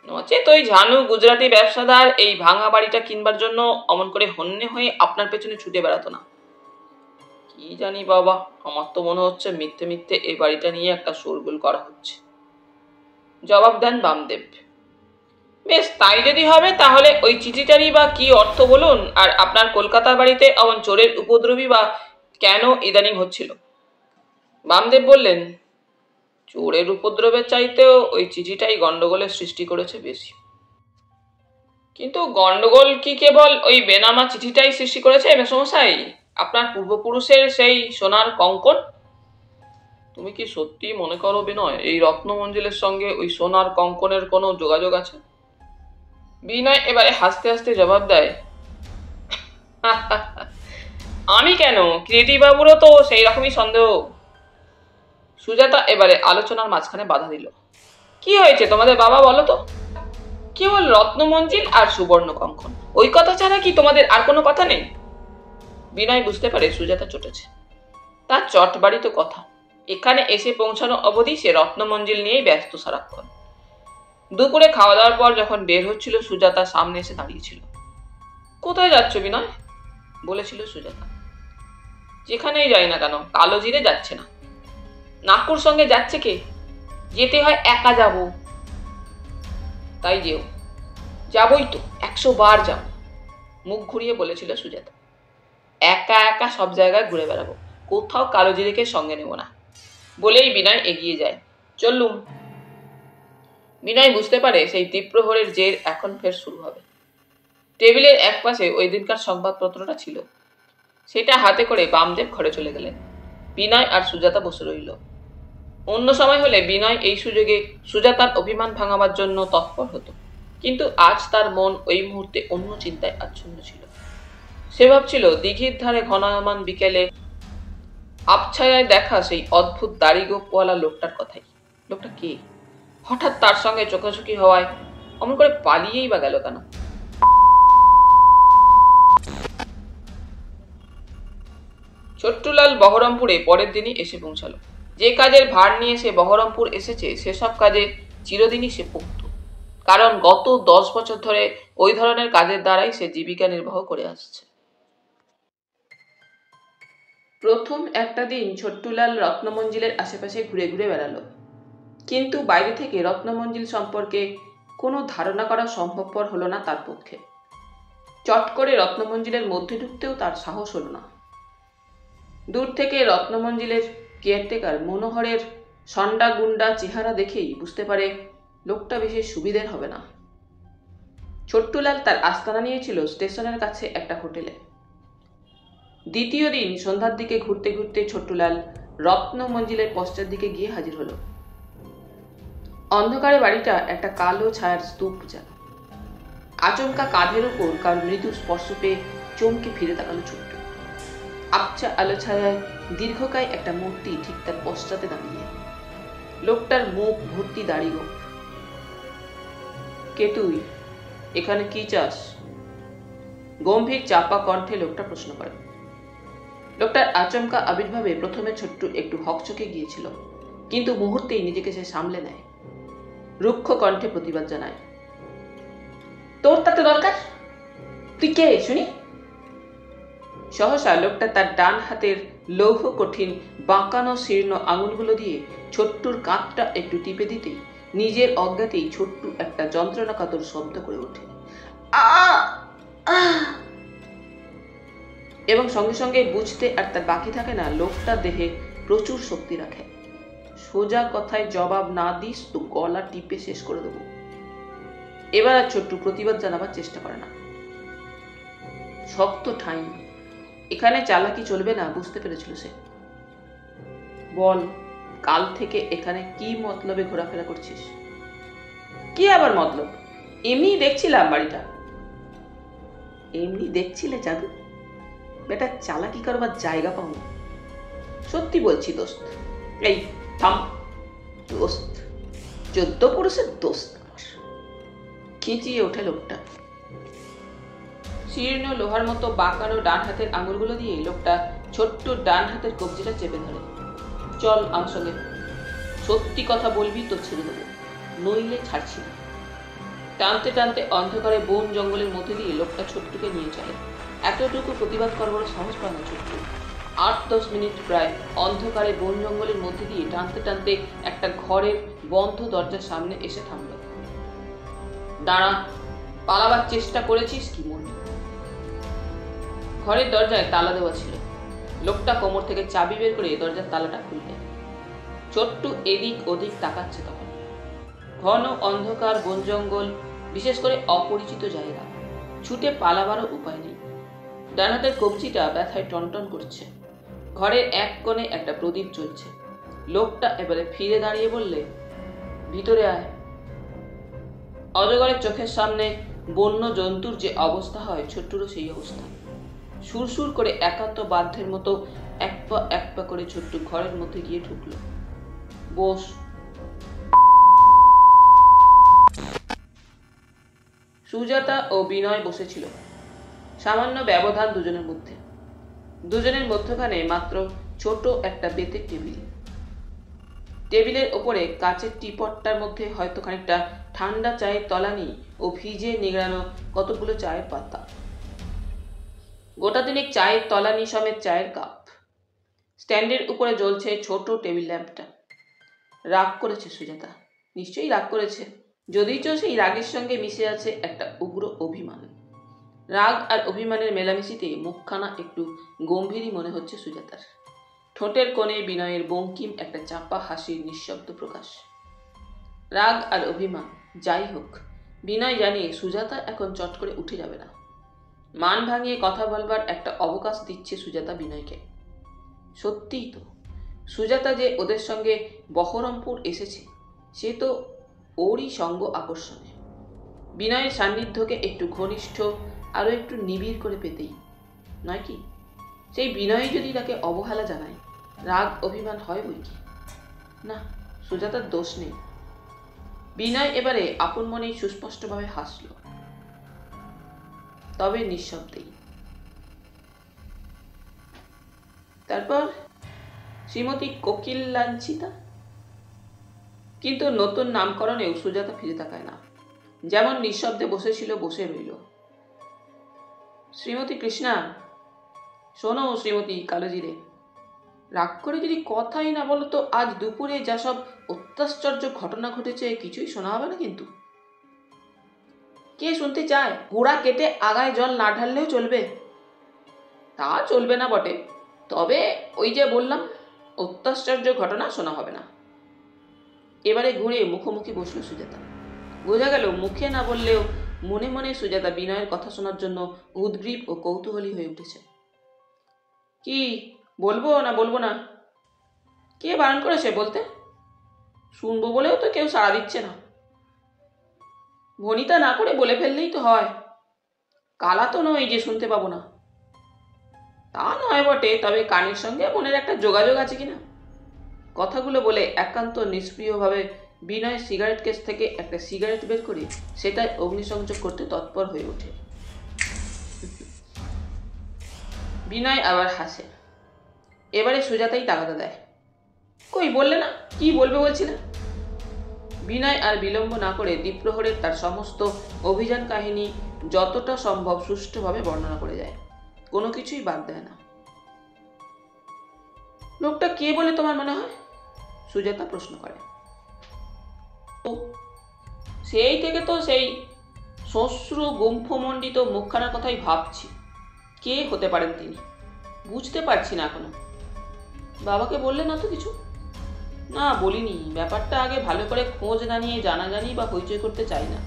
নচেত ওই ঝানু গুজরাটি ব্যবসাদার এই ভাঙা বাড়িটা কিনবার জন্য অমন করে হন্যে হয়ে আপনার পেছনে ছুটে বেড়াতো না? কি জানি বাবা, আমার তো মনে হচ্ছে মিথ্যে মিথ্যে এই বাড়িটা নিয়ে একটা শোরগোল করা হচ্ছে, জবাব দেন বামদেব। বেশ, তাই যদি হবে তাহলে ওই চিঠিটারই বা কি অর্থ বলুন, আর আপনার কলকাতার বাড়িতে এমন চোরের উপদ্রবী বা কেন ইদানিং হচ্ছিল? বামদেব বললেন, চোরের উপদ্রবের চাইতেও ওই চিঠিটাই গন্ডগোলের সৃষ্টি করেছে বেশি। কিন্তু গন্ডগোল কি কেবল ওই বেনামা চিঠিটাই সৃষ্টি করেছে মেসমশাই? আপনার পূর্বপুরুষের সেই সোনার কঙ্কন? তুমি কি সত্যি মনে করো বিনয়, এই রত্নমঞ্জিলের সঙ্গে ওই সোনার কঙ্কনের কোনো যোগাযোগ আছে? বিনয় এবারে হাসতে হাসতে জবাব দেয়, আমি কেন, কিরিটি বাবুরও তো সেই রকমই সন্দেহ। সুজাতা এবারে আলোচনার মাঝখানে বাধা দিল, কি হয়েছে তোমাদের বাবা, বলো তো? কেবল রত্নমঞ্জিল আর সুবর্ণ কঙ্কন, ওই কথা ছাড়া কি তোমাদের আর কোনো কথা নেই? বিনয় বুঝতে পারে সুজাতা চটেছে। তার চটবাড়ি তো কথা, এখানে এসে পৌঁছানো অবধি সে রত্নমঞ্জিল নিয়েই ব্যস্ত সারাক্ষণ। দুপুরে খাওয়া দাওয়ার পর যখন বের হচ্ছিল, সুজাতা সামনে এসে দাঁড়িয়েছিল। কোথায় যাচ্ছ বিনয়? বলেছিল সুজাতা। যেখানেই যাই না কেন, কালোজিরে যাচ্ছে না। নাকুর সঙ্গে যাচ্ছে কে? যেতে হয় একা যাব। তাই যেও। যাবই তো, 100 বার যাব। মুখ ঘুরিয়ে বলেছিল সুজাতা। একা একা সব জায়গায় ঘুরে বেড়াবো, কোথাও কালোজিরেকে সঙ্গে নেব না। বলেই বিনয় এগিয়ে যায়। চললুম। বিনয় বুঝতে পারে সেই তীব্রহরের জের এখন ফের শুরু হবে। টেবিলের এক পাশে ওই দিনকার সংবাদপত্রটা ছিল, সেটা হাতে করে বামদেব ঘরে চলে গেলেন। বিনয় আর সুজাতা বসে রইল। অন্য সময় হলে বিনয় এই সুযোগে সুজাতার অভিমান ভাঙাবার জন্য তৎপর হতো, কিন্তু আজ তার মন ওই মুহূর্তে অন্য চিন্তায় আচ্ছন্ন ছিল। সে ভাবছিল দিঘির ধারে ঘনায়মান বিকেলে আবছায়ায় দেখা সেই অদ্ভুত দাড়ি গোপওয়ালা লোকটার কথাই। লোকটা কে? হঠাৎ তার সঙ্গে চোখাচোখি হওয়ায় অমন করে পালিয়েই বা গেল কেন? ছোট্টুলাল বহরমপুরে পরের দিনই এসে পৌঁছালো। যে কাজের ভার নিয়ে সে বহরমপুর এসেছে সেসব কাজে চিরদিনই সে পোক্ত, কারণ গত 10 বছর ধরে ওই ধরনের কাজের দ্বারাই সে জীবিকা নির্বাহ করে আসছে। প্রথম একটা দিন ছোট্টুলাল রত্নমঞ্জিলের আশেপাশে ঘুরে ঘুরে বেড়ালো, কিন্তু বাইরে থেকে রত্নমঞ্জিল সম্পর্কে কোনো ধারণা করা সম্ভবপর হলো না তার পক্ষে। চট করে রত্নমঞ্জিলের মধ্যে ঢুকতেও তার সাহস হলো না। দূর থেকে রত্নমঞ্জিলের কেয়ারটেকার মনোহরের সন্ডা গুন্ডা চেহারা দেখেই বুঝতে পারে লোকটা বেশি সুবিধের হবে না। ছোট্টুলাল তার আস্তানা নিয়েছিল স্টেশনের কাছে একটা হোটেলে। দ্বিতীয় দিন সন্ধ্যার দিকে ঘুরতে ঘুরতে ছোট্টুলাল রত্নমঞ্জিলের পশ্চাৎ দিকে গিয়ে হাজির হলো। অন্ধকারে বাড়িটা একটা কালো ছায়ার স্তূপ যেন। আচমকা কাঁধের উপর কার মৃদু স্পর্শ পেয়ে চমকে ফিরে তাকালো ছোট্ট। আবছা আলো ছায়ায় দীর্ঘকায় একটা মূর্তি ঠিক তার পশ্চাতে দাঁড়িয়ে। লোকটার মুখ ভর্তি দাড়ি গোঁফ। কে তুই? এখানে কি চাস? গম্ভীর চাপা কণ্ঠে লোকটা প্রশ্ন করে। লোকটার আচমকা আবির্ভাবে প্রথমে ছোট্ট একটু হকচকে গিয়েছিল, কিন্তু মুহূর্তেই নিজেকে সে সামলে নেয়। রুক্ষ কণ্ঠে প্রতিবাদ জানায়, তোর তাতে দরকার? তুই কে শুনি? সহসা লোকটা তার ডান হাতের লৌহ কঠিন বাঁকানো শীর্ণ আঙুলগুলো দিয়ে ছোট্টুর কাঁধটা একটু টিপে দিতেই নিজের অজ্ঞাতেই ছোট্টু একটা যন্ত্রণাকাতর শব্দ করে ওঠে, এবং সঙ্গে সঙ্গে বুঝতে আর তার বাকি থাকে না লোকটা দেহে প্রচুর শক্তি রাখে। সোজা কথায় জবাব না দিস তো গলা টিপে শেষ করে দেবো। এবার আর ছোট্টু প্রতিবাদ জানাবার চেষ্টা করে না। শক্ত ঠাঁই, এখানে চালাকি চলবে না বুঝতে পেরেছিল সে। বল, কাল থেকে এখানে কি মতলবে ঘোরাফেরা করছিস? কি আবার মতলব? এমনি দেখছিলাম বাড়িটা। এমনি দেখছিলে জাদু? বেটা চালাকি করবার জায়গা পাও। সত্যি বলছি দোস্ত। এই থাম। দোস্ত, 14 পুরুষের দোস্ত আমার। খিঁচিয়ে ওঠে লোকটা। শীর্ণ লোহার মতো বাঁকানো ডান হাতের আঙুলগুলো দিয়ে লোকটা ছোট্ট ডান হাতের কবজিটা চেপে ধরে। চল আমার সঙ্গে, সত্যি কথা বলবি তো ছেড়ে দেবো, নইলে ছাড়ছি না। টানতে টানতে অন্ধকারে বন জঙ্গলের মধ্যে দিয়ে লোকটা ছোট্টুকে নিয়ে চলে। এতটুকু প্রতিবাদ করবার সাহস পায় না ছোট্টু। 8-10 মিনিট প্রায় অন্ধকারে বন জঙ্গলের মধ্যে দিয়ে টানতে টানতে একটা ঘরের বন্ধ দরজার সামনে এসে থামল। দাঁড়া, পালাবার চেষ্টা করেছিস কি মনে? ঘরের দরজায় তালা দেওয়া ছিল। লোকটা কোমর থেকে চাবি বের করে দরজার তালাটা খুলবে। ছোট্টু এদিক ওদিক তাকাচ্ছে তখন। ঘন অন্ধকার বন জঙ্গল, বিশেষ করে অপরিচিত জায়গা, ছুটে পালাবারও উপায় নেই। ডান হাতের কবজিটা ব্যথায় টনটন করছে। ঘরের এক কোণে একটা প্রদীপ জ্বলছে। লোকটা এবারে ফিরে দাঁড়িয়ে বললে, ভিতরে আয়। অজগরের চোখের সামনে বন্য জন্তুর যে অবস্থা হয়, ছোট্টুরও সেই অবস্থা। সুরসুর করে একান্ত বাধ্যের মতো এক পা করে ছোট্টু ঘরের মধ্যে গিয়ে ঢুকলো। বস। সুজাতা ও বিনয় বসেছিল। সামান্য ব্যবধান দুজনের মধ্যে। দুজনের মধ্যখানে মাত্র ছোট একটা বেতের টেবিল। টেবিলের ওপরে কাচের টিপটটার মধ্যে হয়তো খানিকটা ঠান্ডা চায়ের তলানি ও ভিজে নিগড়ানো কতগুলো চায়ের পাতা। গোটা দিনেক চায়ের তলানি সমেত চায়ের কাপ। স্ট্যান্ডের উপরে জ্বলছে ছোট টেবিল ল্যাম্পটা। রাগ করেছে সুজাতা, নিশ্চয়ই রাগ করেছে, যদিচ সেই রাগের সঙ্গে মিশে আছে একটা উগ্র অভিমান। রাগ আর অভিমানের মেলামেশিতে মুখখানা একটু গম্ভীরই মনে হচ্ছে সুজাতার। ঠোঁটের কোণে বিনয়ের বঙ্কিম একটা চাপা হাসির নিঃশব্দ প্রকাশ। রাগ আর অভিমান যাই হোক, বিনয় জানে সুজাতা এখন চট করে উঠে যাবে না। মান ভাঙিয়ে কথা বলবার একটা অবকাশ দিচ্ছে সুজাতা বিনয়কে। সত্যিই তো, সুজাতা যে ওদের সঙ্গে বহরমপুর এসেছে, সে তো ওরই সঙ্গ আকর্ষণে। বিনয়ের সান্নিধ্যকে একটু ঘনিষ্ঠ আরো একটু নিবিড় করে পেতেই নয় কি? সেই বিনয় যদি তাকে অবহেলা জানায়, রাগ অভিমান হয় বই কি? না, সুজাতার দোষ নেই। বিনয় এবারে আপন মনেই সুস্পষ্টভাবে হাসল, তবে নিঃশব্দেই। তারপর শ্রীমতী কোকিল লাঞ্ছিতা। কিন্তু নতুন নামকরণেও সুজাতা ফিরে তাকায় না। যেমন নিঃশব্দে বসেছিল বসে রইল। শ্রীমতী কৃষ্ণা। শোনো শ্রীমতী কালোজিরে, রাগ করে যদি কথাই না বলো তো আজ দুপুরে যা সব অত্যাশ্চর্য ঘটনা ঘটেছে কিছুই শোনা হবে না কিন্তু। কে শুনতে চায়? গোড়া কেটে আগায় জল না ঢাললেও চলবে। তা চলবে না বটে, তবে ওই যে বললাম, অত্যাশ্চর্য ঘটনা শোনা হবে না। এবারে ঘুরে মুখোমুখি বসল সুজাতা। বোঝা গেল মুখে না বললেও মনে মনে সুজাতা বিনয়ের কথা শোনার জন্য উদ্গ্রীব ও কৌতূহলী হয়ে উঠেছে। কি বলবো না বলবো না? কে বারণ করেছে বলতে? শুনবো বলেও তো কেউ সাড়া দিচ্ছে না। ভনিতা না করে বলে ফেললেই তো হয়। কালা তো নয় যে শুনতে পাবো না। তা নয় বটে, তবে কানের সঙ্গে মনের একটা যোগাযোগ আছে কিনা। কথাগুলো বলে একান্ত নিষ্ক্রিয়ভাবে বিনয় সিগারেট কেস থেকে একটা সিগারেট বের করে সেটাই অগ্নিসংযোগ করতে তৎপর হয়ে ওঠে। বিনয় আবার হাসে। এবারে সুজাতাই তাগাদা দেয়, কই বললে না, কি বলবে বলছিলে? বিনয় আর বিলম্ব না করে দ্বীপ্রহরের তার সমস্ত অভিযান কাহিনী যতটা সম্ভব সুষ্ঠুভাবে বর্ণনা করে যায়, কোনো কিছুই বাদ দেয় না। লোকটা কে বলে তোমার মনে হয়? সুজাতা প্রশ্ন করে। সেই থেকে তো সেই শ্বশ্রু গুম্ফমণ্ডিত মুখখানার কথাই ভাবছি, কে হতে পারেন তিনি, বুঝতে পারছি না এখনো। বাবাকে বললে না তো কিছু? না, বলিনি, ব্যাপারটা আগে ভালো করে খোঁজ না নিয়ে জানাজানি বা হইচই করতে চাই না।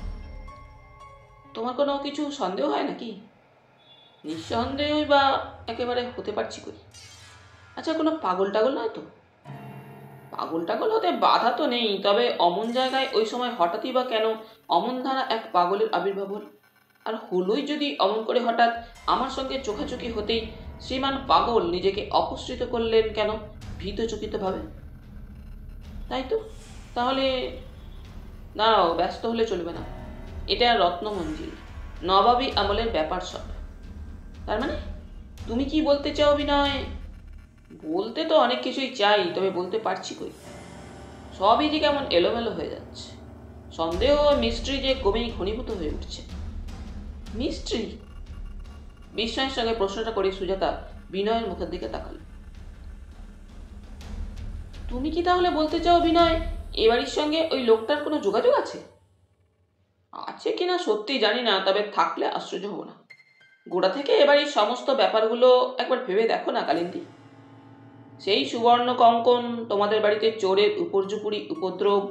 তোমার কোনো কিছু সন্দেহ হয় নাকি? নিঃসন্দেহই বা একেবারে হতে পারছি কই। আচ্ছা, কোনো পাগল টাগল নয় তো? পাগল টাগল হতে বাধা তো নেই, তবে অমন জায়গায় ওই সময় হঠাৎই বা কেন অমন ধারা এক পাগলের আবির্ভাব হল? আর হলোই যদি অমন করে হঠাৎ আমার সঙ্গে চোখাচোখি হতেই শ্রীমান পাগল নিজেকে অপসৃত করলেন কেন ভীতচকিতভাবে? তাই তো, তাহলে দাঁড়াও, ব্যস্ত হলে চলবে না। এটা রত্নমঞ্জিল, নবাবী আমলের ব্যাপার সব। তার মানে তুমি কি বলতে চাও বিনয়? বলতে তো অনেক কিছুই চাই, তবে বলতে পারছি কই। সবই যে কেমন এলোমেলো হয়ে যাচ্ছে। সন্দেহ ও মিস্ট্রি যে ক্রমেই ঘনীভূত হয়ে উঠছে। মিস্ট্রি? বিস্ময়ের সঙ্গে প্রশ্নটা করে সুজাতা বিনয়ের মুখের দিকে তাকাল। তুমি কি তাহলে বলতে চাও বিনয়, এ বাড়ির সঙ্গে ওই লোকটার কোনো যোগাযোগ আছে? আছে কিনা সত্যি জানি না, তবে থাকলে আশ্চর্য হব না। গোড়া থেকে এ বাড়ির সমস্ত ব্যাপারগুলো একবার ভেবে দেখো না কালিন্দী। সেই সুবর্ণ কঙ্কন, তোমাদের বাড়িতে চোরের উপর্যুপুরি উপদ্রব,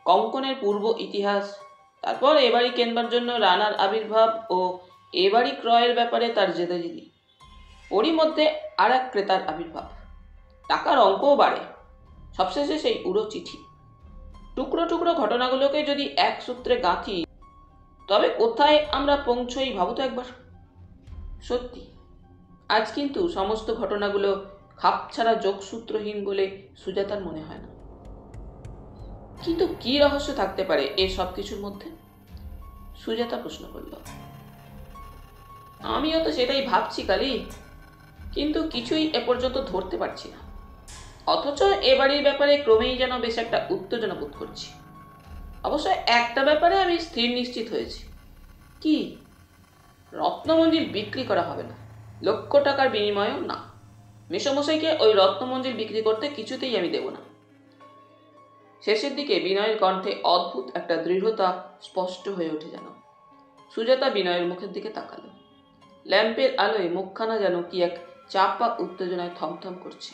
কঙ্কনের পূর্ব ইতিহাস, তারপর এ বাড়ি কেনবার জন্য রানার আবির্ভাব ও এ বাড়ি ক্রয়ের ব্যাপারে তার জেদাজেদি, ওরই মধ্যে আর এক ক্রেতার আবির্ভাব, টাকার অঙ্কও বাড়ে, সবশেষে সেই উড়ো চিঠি। টুকরো টুকরো ঘটনাগুলোকে যদি এক সূত্রে গাঁথি, তবে কোথায় আমরা পৌঁছই ভাবো তো একবার। সত্যি, আজ কিন্তু সমস্ত ঘটনাগুলো খাপছাড়া যোগসূত্রহীন বলে সুজাতার মনে হয় না। কিন্তু কি রহস্য থাকতে পারে এ সব কিছুর মধ্যে? সুজাতা প্রশ্ন করল। আমিও তো সেটাই ভাবছি কালী, কিন্তু কিছুই এ পর্যন্ত ধরতে পারছি না। অথচ এ বাড়ির ব্যাপারে ক্রমেই যেন বেশ একটা উত্তেজনা বোধ করছি। অবশ্য একটা ব্যাপারে আমি স্থির নিশ্চিত হয়েছি। কি? রত্নমঞ্জিল বিক্রি করা হবে না, লক্ষ টাকার বিনিময়েও না। মেসমশাইকে ওই রত্নমঞ্জিল বিক্রি করতে কিছুতেই আমি দেব না। শেষের দিকে বিনয়ের কণ্ঠে অদ্ভুত একটা দৃঢ়তা স্পষ্ট হয়ে ওঠে যেন। সুজাতা বিনয়ের মুখের দিকে তাকালো। ল্যাম্পের আলোয় মুখখানা যেন কি এক চাপা উত্তেজনায় থমথম করছে।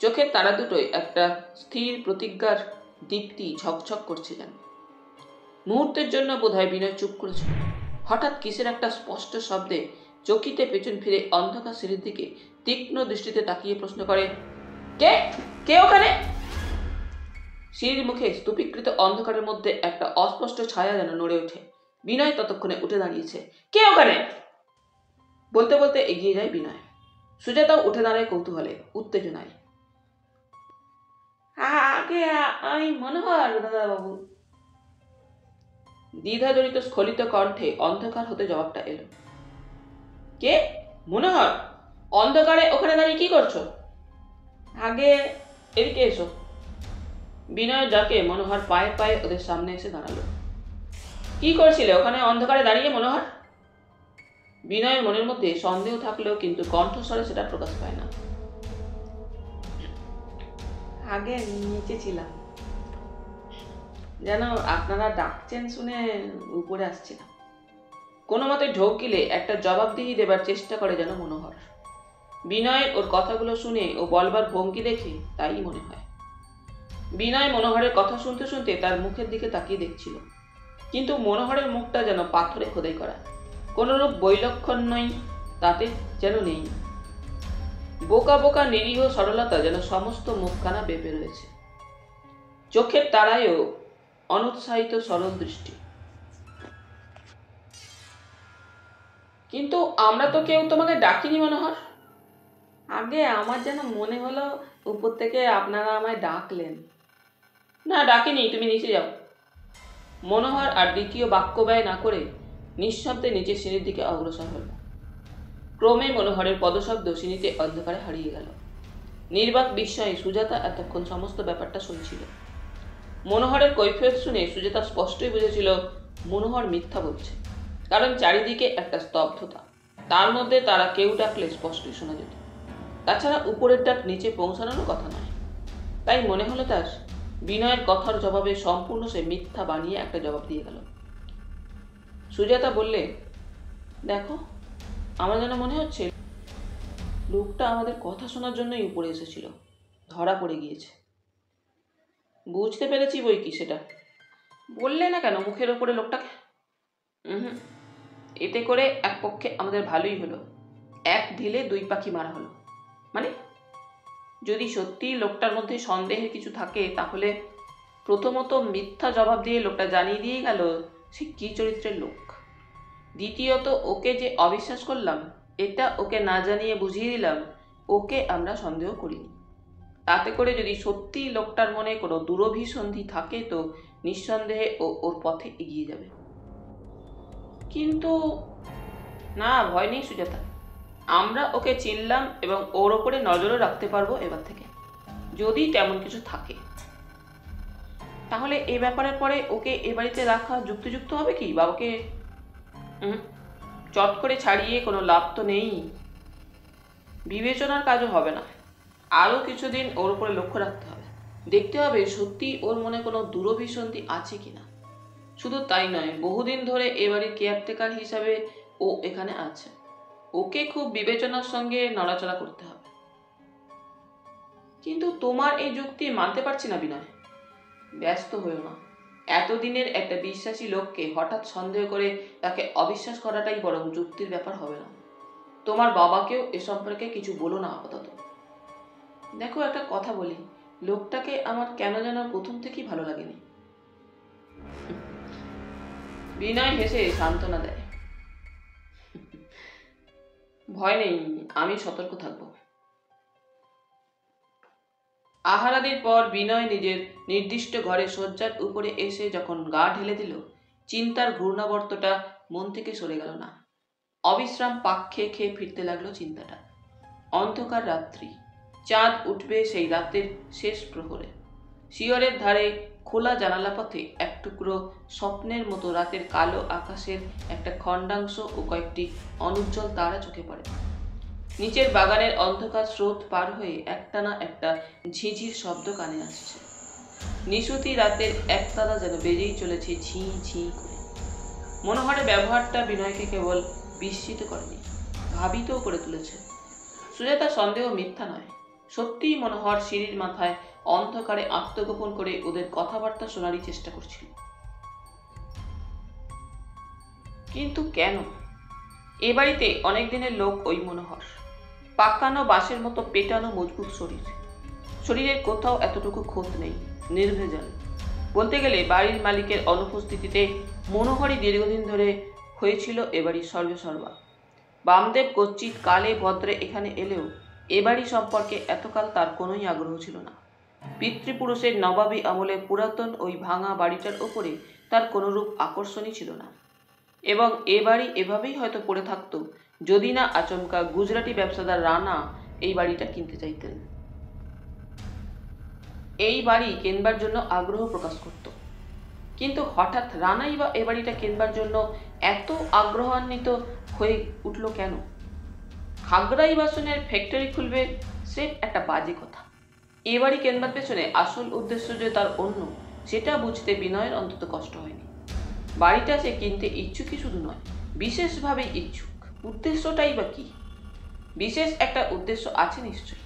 চোখের তারা দুটোয় একটা স্থির প্রতিজ্ঞার দীপ্তি ঝকঝক করছে যেন। মুহূর্তের জন্য বোধহয় বিনয় চুপ করেছিল। হঠাৎ কিসের একটা স্পষ্ট শব্দে চকিতে পেছন ফিরে অন্ধকার সিঁড়ির দিকে তীক্ষ্ণ দৃষ্টিতে তাকিয়ে প্রশ্ন করে, কে কে ওখানে? সিঁড়ির মুখে স্তূপীকৃত অন্ধকারের মধ্যে একটা অস্পষ্ট ছায়া যেন নড়ে ওঠে। বিনয় ততক্ষণে উঠে দাঁড়িয়েছে। কে ওখানে? বলতে বলতে এগিয়ে যায় বিনয়। সুজাতাও উঠে দাঁড়ায় কৌতূহলে, উত্তেজনায়। আগে আমি মনোহর দাদাবাবু। দ্বিধাজড়িত স্খলিত কণ্ঠে অন্ধকার হতে জবাবটা এলো। কে? মনোহর? অন্ধকারে ওখানে দাঁড়িয়ে কি করছো? আগে এদিকে এসো। বিনয় ডাকে মনোহর পায়ে পায়ে ওদের সামনে এসে দাঁড়ালো। কি করছিলে ওখানে অন্ধকারে দাঁড়িয়ে মনোহর? বিনয়ের মনের মধ্যে সন্দেহ থাকলেও কিন্তু কণ্ঠস্বরে সেটা প্রকাশ পায় না। আগে নিচে ছিলাম, যেন আপনারা ডাকছেন শুনে উপরে আসছিলাম। কোনো মতে ঢোকিলে একটা জবাবদিহি দেবার চেষ্টা করে যেন মনোহর। বিনয় ওর কথাগুলো শুনে ও বলবার ভঙ্গি দেখে তাই মনে হয়। বিনয় মনোহরের কথা শুনতে শুনতে তার মুখের দিকে তাকিয়ে দেখছিল, কিন্তু মনোহরের মুখটা যেন পাথরে খোদাই করা, কোনরূপ বৈলক্ষণ্যই তাতে যেন নেই। বোকা বোকা নিরীহ সরলতা যেন সমস্ত মুখখানা বেপে রয়েছে। চোখের তারায়ও অনুৎসাহিত সরল দৃষ্টি। কিন্তু আমরা তো কেউ তোমাকে ডাকিনি মনোহর। আগে আমার যেন মনে হলো উপর থেকে আপনারা আমায় ডাকলেন। না, ডাকিনি, তুমি নিচে যাও। মনোহর আর দ্বিতীয় বাক্য ব্যয় না করে নিঃশব্দে নিচে সিঁড়ির দিকে অগ্রসর হল। ক্রমে মনোহরের পদশব্দ সিঁড়িতে অন্ধকারে হারিয়ে গেল। নির্বাক বিস্ময়ে সুজাতা এতক্ষণ সমস্ত ব্যাপারটা শুনছিল। মনোহরের কৈফিয়ত শুনে সুজাতা স্পষ্টই বুঝেছিল মনোহর মিথ্যা বলছে, কারণ চারিদিকে একটা স্তব্ধতা, তার মধ্যে তারা কেউ ডাকলে স্পষ্টই শোনা যেত। তাছাড়া উপরের ডাক নিচে পৌঁছানোর কথা নয়। তাই মনে হলো তার বিনয়ের কথার জবাবে সম্পূর্ণ সে মিথ্যা বানিয়ে একটা জবাব দিয়ে গেল। সুজাতা বললে, দেখো, আমার যেন মনে হচ্ছে লোকটা আমাদের কথা শোনার জন্যই উপরে এসেছিল, ধরা পড়ে গিয়েছে। বুঝতে পেরেছি বই কি, সেটা বললে না কেন মুখের ওপরে লোকটাকে? এতে করে এক পক্ষে আমাদের ভালোই হলো, এক ঢিলে দুই পাখি মারা হলো। মানে যদি সত্যি লোকটার মধ্যে সন্দেহের কিছু থাকে, তাহলে প্রথমত মিথ্যা জবাব দিয়ে লোকটা জানিয়ে দিয়ে গেল সে কি চরিত্রের লোক। দ্বিতীয়ত ওকে যে অবিশ্বাস করলাম, এটা ওকে না জানিয়ে বুঝিয়ে দিলাম ওকে আমরা সন্দেহ করিনি। তাতে করে যদি সত্যি লোকটার মনে কোনো দুরভিসন্ধি থাকে, তো নিঃসন্দেহে ও ওর পথে এগিয়ে যাবে। কিন্তু না, ভয় নেই সুজাতা, আমরা ওকে চিনলাম এবং ওর ওপরে নজরও রাখতে পারবো এবার থেকে। যদি তেমন কিছু থাকে, তাহলে এই ব্যাপারের পরে ওকে এ বাড়িতে রাখা যুক্তিযুক্ত হবে কি? বাবাকে চট করে ছাড়িয়ে কোনো লাভ তো নেই, বিবেচনার কাজও হবে না। আরও কিছুদিন ওর উপরে লক্ষ্য রাখতে হবে, দেখতে হবে সত্যি ওর মনে কোনো দুরভিসন্ধি আছে কিনা। শুধু তাই নয়, বহুদিন ধরে এ বাড়ির কেয়ারটেকার হিসাবে ও এখানে আছে, ওকে খুব বিবেচনার সঙ্গে নড়াচড়া করতে হবে। কিন্তু তোমার এই যুক্তি মানতে পারছি না বিনয়। ব্যস্ত হয়েও না, এতদিনের একটা বিশ্বাসী লোককে হঠাৎ সন্দেহ করে তাকে অবিশ্বাস করাটাই বরং যুক্তির ব্যাপার হবে না। তোমার বাবাকেও এ সম্পর্কে কিছু বলো না আপাতত। দেখো, একটা কথা বলি, লোকটাকে আমার কেন যেন প্রথম থেকেই ভালো লাগেনি। বিনয় হেসে সান্ত্বনা দেয়, ভয় নেই, আমি সতর্ক থাকবো। আহারাদির পর বিনয় নিজের নির্দিষ্ট ঘরে শয্যার উপরে এসে যখন গা ঢেলে দিল, চিন্তার ঘূর্ণাবর্তটা মন থেকে সরে গেল না। অবিশ্রাম পাক খেয়ে খেয়ে ফিরতে লাগলো চিন্তাটা। অন্ধকার রাত্রি, চাঁদ উঠবে সেই রাতের শেষ প্রহরে। শিয়রের ধারে খোলা জানালা পথে এক টুকরো স্বপ্নের মতো রাতের কালো আকাশের একটা খণ্ডাংশ ও কয়েকটি অনুজ্জ্বল তারা চোখে পড়ে। নিচের বাগানের অন্ধকার স্রোত পার হয়ে একটানা একটা ঝিঝির শব্দ কানে আসছে। নিশুতি রাতের একতারা যেন বেজেই চলেছে ঝি ঝি করে। মনোহরের ব্যবহারটা বিনয়কে কেবল বিস্মিত করেনি, ভাবিতও করে তুলেছে। সুজাতার সন্দেহ মিথ্যা নয়, সত্যিই মনোহর সিঁড়ির মাথায় অন্ধকারে আত্মগোপন করে ওদের কথাবার্তা শোনারই চেষ্টা করছিল। কিন্তু কেন? এ বাড়িতে অনেক দিনের লোক ওই মনোহর, পাকানো বাঁশের মতো পেটানো মজবুত শরীর, শরীরের কোথাও এতটুকু ক্ষত নেই, নির্ভেজাল। বলতে গেলে বাড়ির মালিকের অনুপস্থিতিতে মনোহরই দীর্ঘদিন ধরে হয়েছিল এবাড়ির সর্বেসর্বা। বামদেব কচ্চিৎ কালে ভদ্রে এখানে এলেও এ বাড়ি সম্পর্কে এতকাল তার কোনোই আগ্রহ ছিল না। পিতৃপুরুষের নবাবী আমলে পুরাতন ওই ভাঙা বাড়িটার ওপরে তার কোনোরূপ আকর্ষণই ছিল না, এবং এ বাড়ি এভাবেই হয়তো পড়ে থাকতো যদি না আচমকা গুজরাটি ব্যবসাদার রানা এই বাড়িটা কিনতে চাইতেন। এই বাড়ি কেনবার জন্য আগ্রহ প্রকাশ করত, কিন্তু হঠাৎ রানাই বা এ বাড়িটা কেনবার জন্য এত আগ্রহান্বিত হয়ে উঠল কেন? খাগড়াই বাসনের ফ্যাক্টরি খুলবে, সে একটা বাজে কথা। এ বাড়ি কেনবার পেছনে আসল উদ্দেশ্য যে তার অন্য, সেটা বুঝতে বিনয়ের অন্তত কষ্ট হয়নি। বাড়িটা সে কিনতে ইচ্ছুকই শুধু নয়, বিশেষভাবে ইচ্ছুক। উদ্দেশ্যটাই বা কি? বিশেষ একটা উদ্দেশ্য আছে নিশ্চয়ই,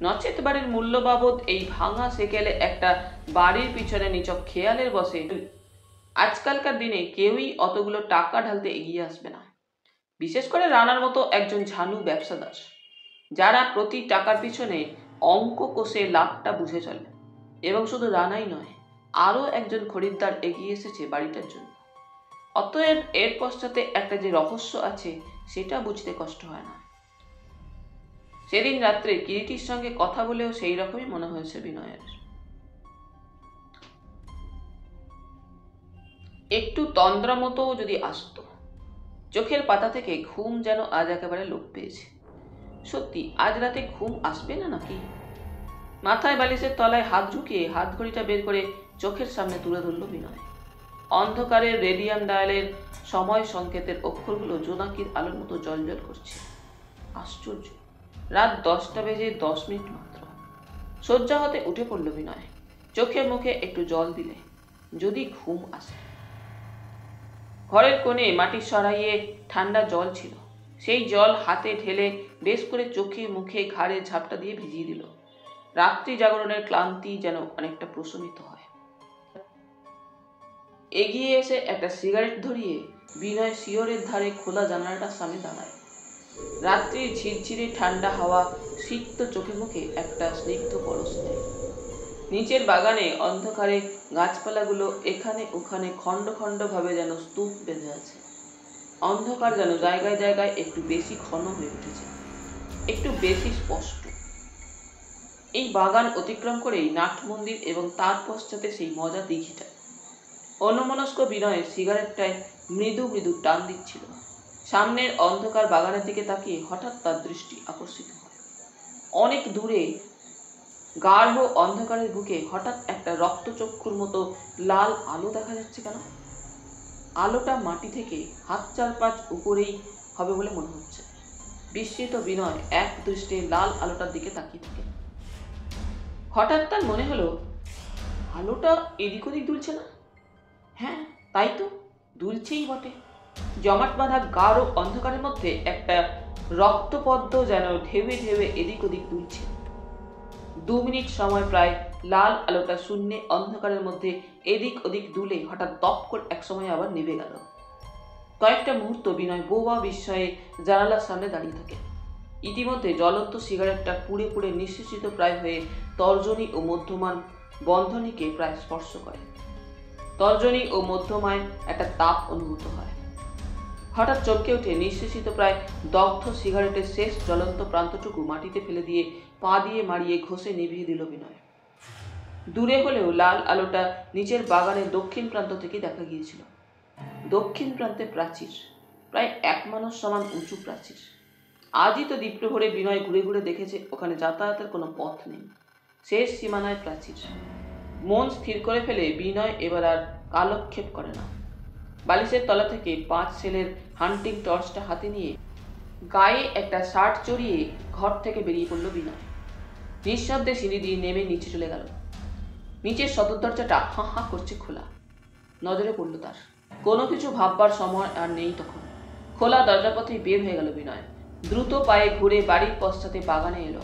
নচেত বাড়ির মূল্য বাবদ এই ভাঙা সেকেলে একটা বাড়ির পিছনে নিছক খেয়ালের বসে আজকালকার দিনে কেউই অতগুলো টাকা ঢালতে এগিয়ে আসবে না, বিশেষ করে রানার মতো একজন ঝানু ব্যবসাদার, যারা প্রতি টাকার পিছনে অঙ্ক কষে লাভটা বুঝে চলে। এবং শুধু রানাই নয়, আরও একজন খরিদ্দার এগিয়ে এসেছে বাড়িটার জন্য। অতএব এর পশ্চাতে একটা যে রহস্য আছে, সেটা বুঝতে কষ্ট হয় না। সেদিন রাত্রে কিরিটির সঙ্গে কথা বলেও সেই রকমই মনে হয়েছে বিনয়ের। একটু তন্দ্রা মতো যদি আসতো, চোখের পাতা থেকে ঘুম যেন আজ একেবারে লোপ পেয়েছে। সত্যি আজ রাতে ঘুম আসবে না নাকি? মাথায় বালিশের তলায় হাত ঢুকিয়ে হাত ঘড়িটা বের করে চোখের সামনে তুলে ধরল বিনয়। অন্ধকারের রেডিয়াম ডায়ালের সময় সংকেতের অক্ষরগুলো জোনাকির আলোর মতো জ্বলজ্বল করছে। আশ্চর্য, রাত 10টা বেজে 10 মিনিট মাত্র। শয্যা হতে উঠে পড়ল বিনয়। চোখে মুখে একটু জল দিলে যদি ঘুম আসে। ঘরের কোণে মাটির সরাইয়ে ঠান্ডা জল ছিল। সেই জল হাতে ঢেলে বেশ করে চোখে মুখে ঘাড়ে ঝাপটা দিয়ে ভিজিয়ে দিল। রাত্রি জাগরণের ক্লান্তি যেন অনেকটা প্রশমিত হয়। এগিয়ে এসে একটা সিগারেট ধরিয়ে বিনয় শিয়রের ধারে খোলা জানালাটার সামনে দাঁড়ায়। রাত্রির ঝিরঝিরে ঠান্ডা হাওয়া সিক্ত চোখে মুখে একটা স্নিগ্ধ পরশ দেয়। নিচের বাগানে অন্ধকারে গাছপালাগুলো এখানে ওখানে খণ্ড খণ্ড ভাবে যেন স্তূপ বেঁধে আছে। অন্ধকার যেন জায়গায় জায়গায় একটু বেশি ঘন হয়ে উঠেছে, একটু বেশি স্পষ্ট। এই বাগান অতিক্রম করেই নাট মন্দির এবং তার পশ্চাতে সেই মজা দিঘিটা। অন্যমনস্ক বিনয় সিগারেটটায় মৃদু মৃদু টান দিচ্ছিল। সামনের অন্ধকার বাগানের দিকে তাকিয়ে হঠাৎ তার দৃষ্টি আকর্ষিত হয়। অনেক দূরে গাঢ় অন্ধকারের বুকে হঠাৎ একটা রক্তচক্ষুর মতো লাল আলো দেখা যাচ্ছে। কেন? আলোটা মাটি থেকে হাত 4-5 উপরেই হবে বলে মনে হচ্ছে। বিস্মিত বিনয় এক দৃষ্টে লাল আলোটার দিকে তাকিয়ে থাকে। হঠাৎ তার মনে হলো, আলোটা এদিক ওদিক দুলছে না? হ্যাঁ, তাই তো, দুলছেই বটে। জমাট বাঁধা গাঢ় অন্ধকারের মধ্যে একটা রক্তপদ্ম যেন ঢেউে ঢেউে এদিক ওদিক দুলছে। 2 মিনিট সময় প্রায় লাল আলোটা শূন্যে অন্ধকারের মধ্যে এদিক ওদিক দুলে হঠাৎ দপ করে একসময় আবার নিভে গেল। কয়েকটা মুহূর্ত বিনয় বোবা বিস্ময়ে জানালার সামনে দাঁড়িয়ে থাকে। ইতিমধ্যে জ্বলন্ত সিগারেটটা পুড়ে পুড়ে নিঃশেষিত প্রায় হয়ে তর্জনী ও মধ্যমান বন্ধনীকে প্রায় স্পর্শ করে। তর্জনী ও মধ্যমায় একটা তাপ অনুভূত হয়। হঠাৎ চমকে উঠে নিঃশেষিত প্রায় দগ্ধ সিগারেটের শেষ জ্বলন্ত প্রান্তটুকু মাটিতে ফেলে দিয়ে পা দিয়ে মারিয়ে ঘষে নিভিয়ে দিল বিনয়। দূরে হলেও লাল আলোটা নিচের বাগানের দক্ষিণ প্রান্ত থেকে দেখা গিয়েছিল। দক্ষিণ প্রান্তে প্রাচীর, প্রায় 1 মানুষ সমান উঁচু প্রাচীর। আজই তো দ্বীপ্রহরে বিনয় ঘুরে ঘুরে দেখেছে ওখানে যাতায়াতের কোনো পথ নেই। শেষ সীমানায় প্রাচীর। মন স্থির করে ফেলে বিনয় এবার আর কালক্ষেপ করে না। বালিশের তলা থেকে 5 সেলের হান্টিং টর্চটা হাতে নিয়ে গায়ে একটা শার্ট চড়িয়ে ঘর থেকে বেরিয়ে পড়ল বিনয়। নিঃশব্দে সিঁড়ি দিয়ে নেমে নিচে চলে গেল। নিচের সদর দরজাটা হাঁ হাঁ করছে খোলা। নজরে পড়ল তার। কোনো কিছু ভাববার সময় আর নেই তখন। খোলা দরজাপথেই বের হয়ে গেল বিনয়। দ্রুত পায়ে ঘুরে বাড়ির পশ্চাতে বাগানে এলো।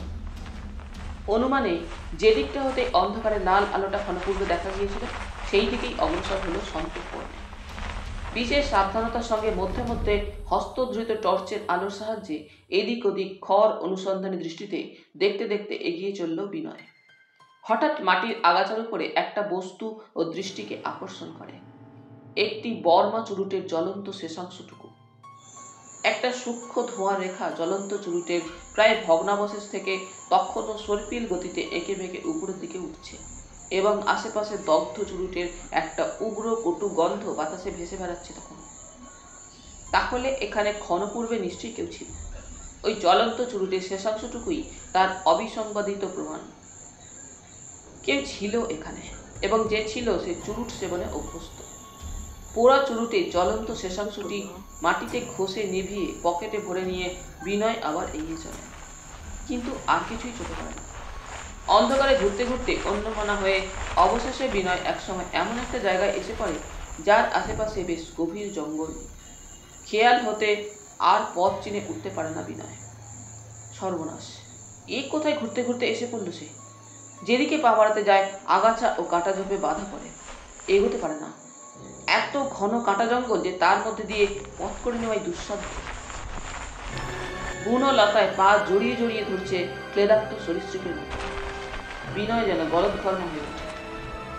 অনুমানে যে দিকটা হতে অন্ধকারে লাল আলোটা ক্ষণপূর্বে দেখা গিয়েছিল সেই দিকেই অগ্রসর হলো সন্তর্পণে। বিশেষ সাবধানতার সঙ্গে মধ্যে মধ্যে হস্তধৃত টর্চের আলোর সাহায্যে এদিক ওদিক খড় অনুসন্ধানী দৃষ্টিতে দেখতে দেখতে এগিয়ে চলল বিনয়। হঠাৎ মাটির আগাছার উপরে একটা বস্তু ও দৃষ্টিকে আকর্ষণ করে। একটি বর্মা চুরুটের জ্বলন্ত শেষাংশটুকু। একটা সূক্ষ্ম ধোঁয়া রেখা জ্বলন্ত চুরুটের প্রায় ভগ্নাবশেষ থেকে তখনও সর্পিল গতিতে এঁকে বেঁকে উপরের দিকে উঠছে এবং আশেপাশে দগ্ধ চুরুটের একটা উগ্র কটু গন্ধ বাতাসে ভেসে বেড়াচ্ছে। তখন তাহলে এখানে ক্ষণপূর্বে নিশ্চয়ই কেউ ছিল। ওই জ্বলন্ত চুরুটের শেষাংশটুকুই তার অবিসংবাদিত প্রমাণ। কেউ ছিল এখানে, এবং যে ছিল সে চুরুট সেবনে অভ্যস্ত। পোড়া চুরুটে জ্বলন্ত শেষাংশটি মাটিতে ঘষে নিভিয়ে পকেটে ভরে নিয়ে বিনয় আবার এগিয়ে চলে। কিন্তু আর কিছুই চোখে পড়ে না। অন্ধকারে ঘুরতে ঘুরতে অন্যমনা হয়ে অবশেষে বিনয় একসময় এমন একটা জায়গায় এসে পড়ে যার আশেপাশে বেশ গভীর জঙ্গল। খেয়াল হতে আর পথ চিনে উঠতে পারে না বিনয়। সর্বনাশ, এই কোথায় ঘুরতে ঘুরতে এসে পড়ল সে। যেদিকে পা বাড়াতে যায় আগাছা ও কাঁটা ঝোপে বাধা পড়ে, এগোতে পারে না। এত ঘন কাঁটা জঙ্গল যে তার মধ্যে দিয়ে পথ করে নেওয়াই দুঃসাধ্য। বুনো লতায় পা জড়িয়ে জড়িয়ে ধরছে ক্লেদাক্ত সরীসৃপের মতো। বিনয় যেন বলদঘর্ম হয়ে ওঠে।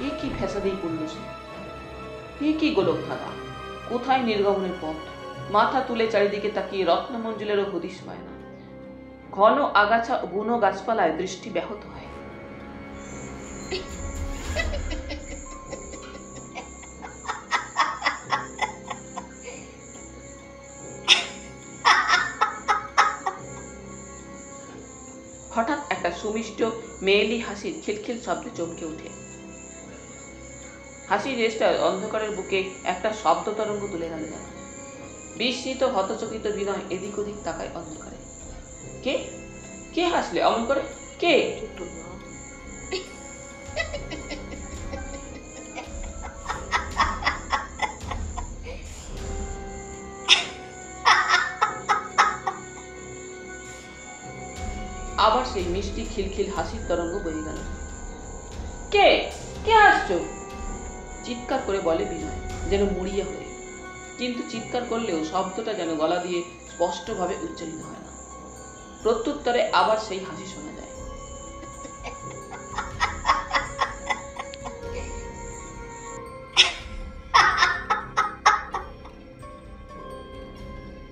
এ কি ফ্যাসাদেই পড়ল সে। এ কি গোলক ধাঁধা। কোথায় নির্গমনের পথ। মাথা তুলে চারিদিকে তাকিয়ে রত্নমঞ্জুলেরও হদিশ পায় না। ঘন আগাছা ও বুনো গাছপালায় দৃষ্টি ব্যাহত হয়। হঠাৎ একটা সুমিষ্ট মেয়েলি হাসির খিলখিল শব্দে চমকে ওঠে। হাসির রেশটা অন্ধকারের বুকে একটা শব্দ তরঙ্গ তুলে গেল যেন। বিস্মিত হতচকিত বিনয় এদিক ওদিক তাকায় অন্ধকারে। কে কে হাসলে অমন করে? কে? আবার সেই মিষ্টি খিলখিল হাসির তরঙ্গ বয়ে গেল। কে কে হাসছো? চিৎকার করে বলে বিনয়, যেন মুড়িয়ে হয়ে। কিন্তু চিৎকার করলেও শব্দটা যেন গলা দিয়ে স্পষ্টভাবে উচ্চারিত হয় না। প্রত্যুত্তরে আবার সেই হাসি শোনা যায়।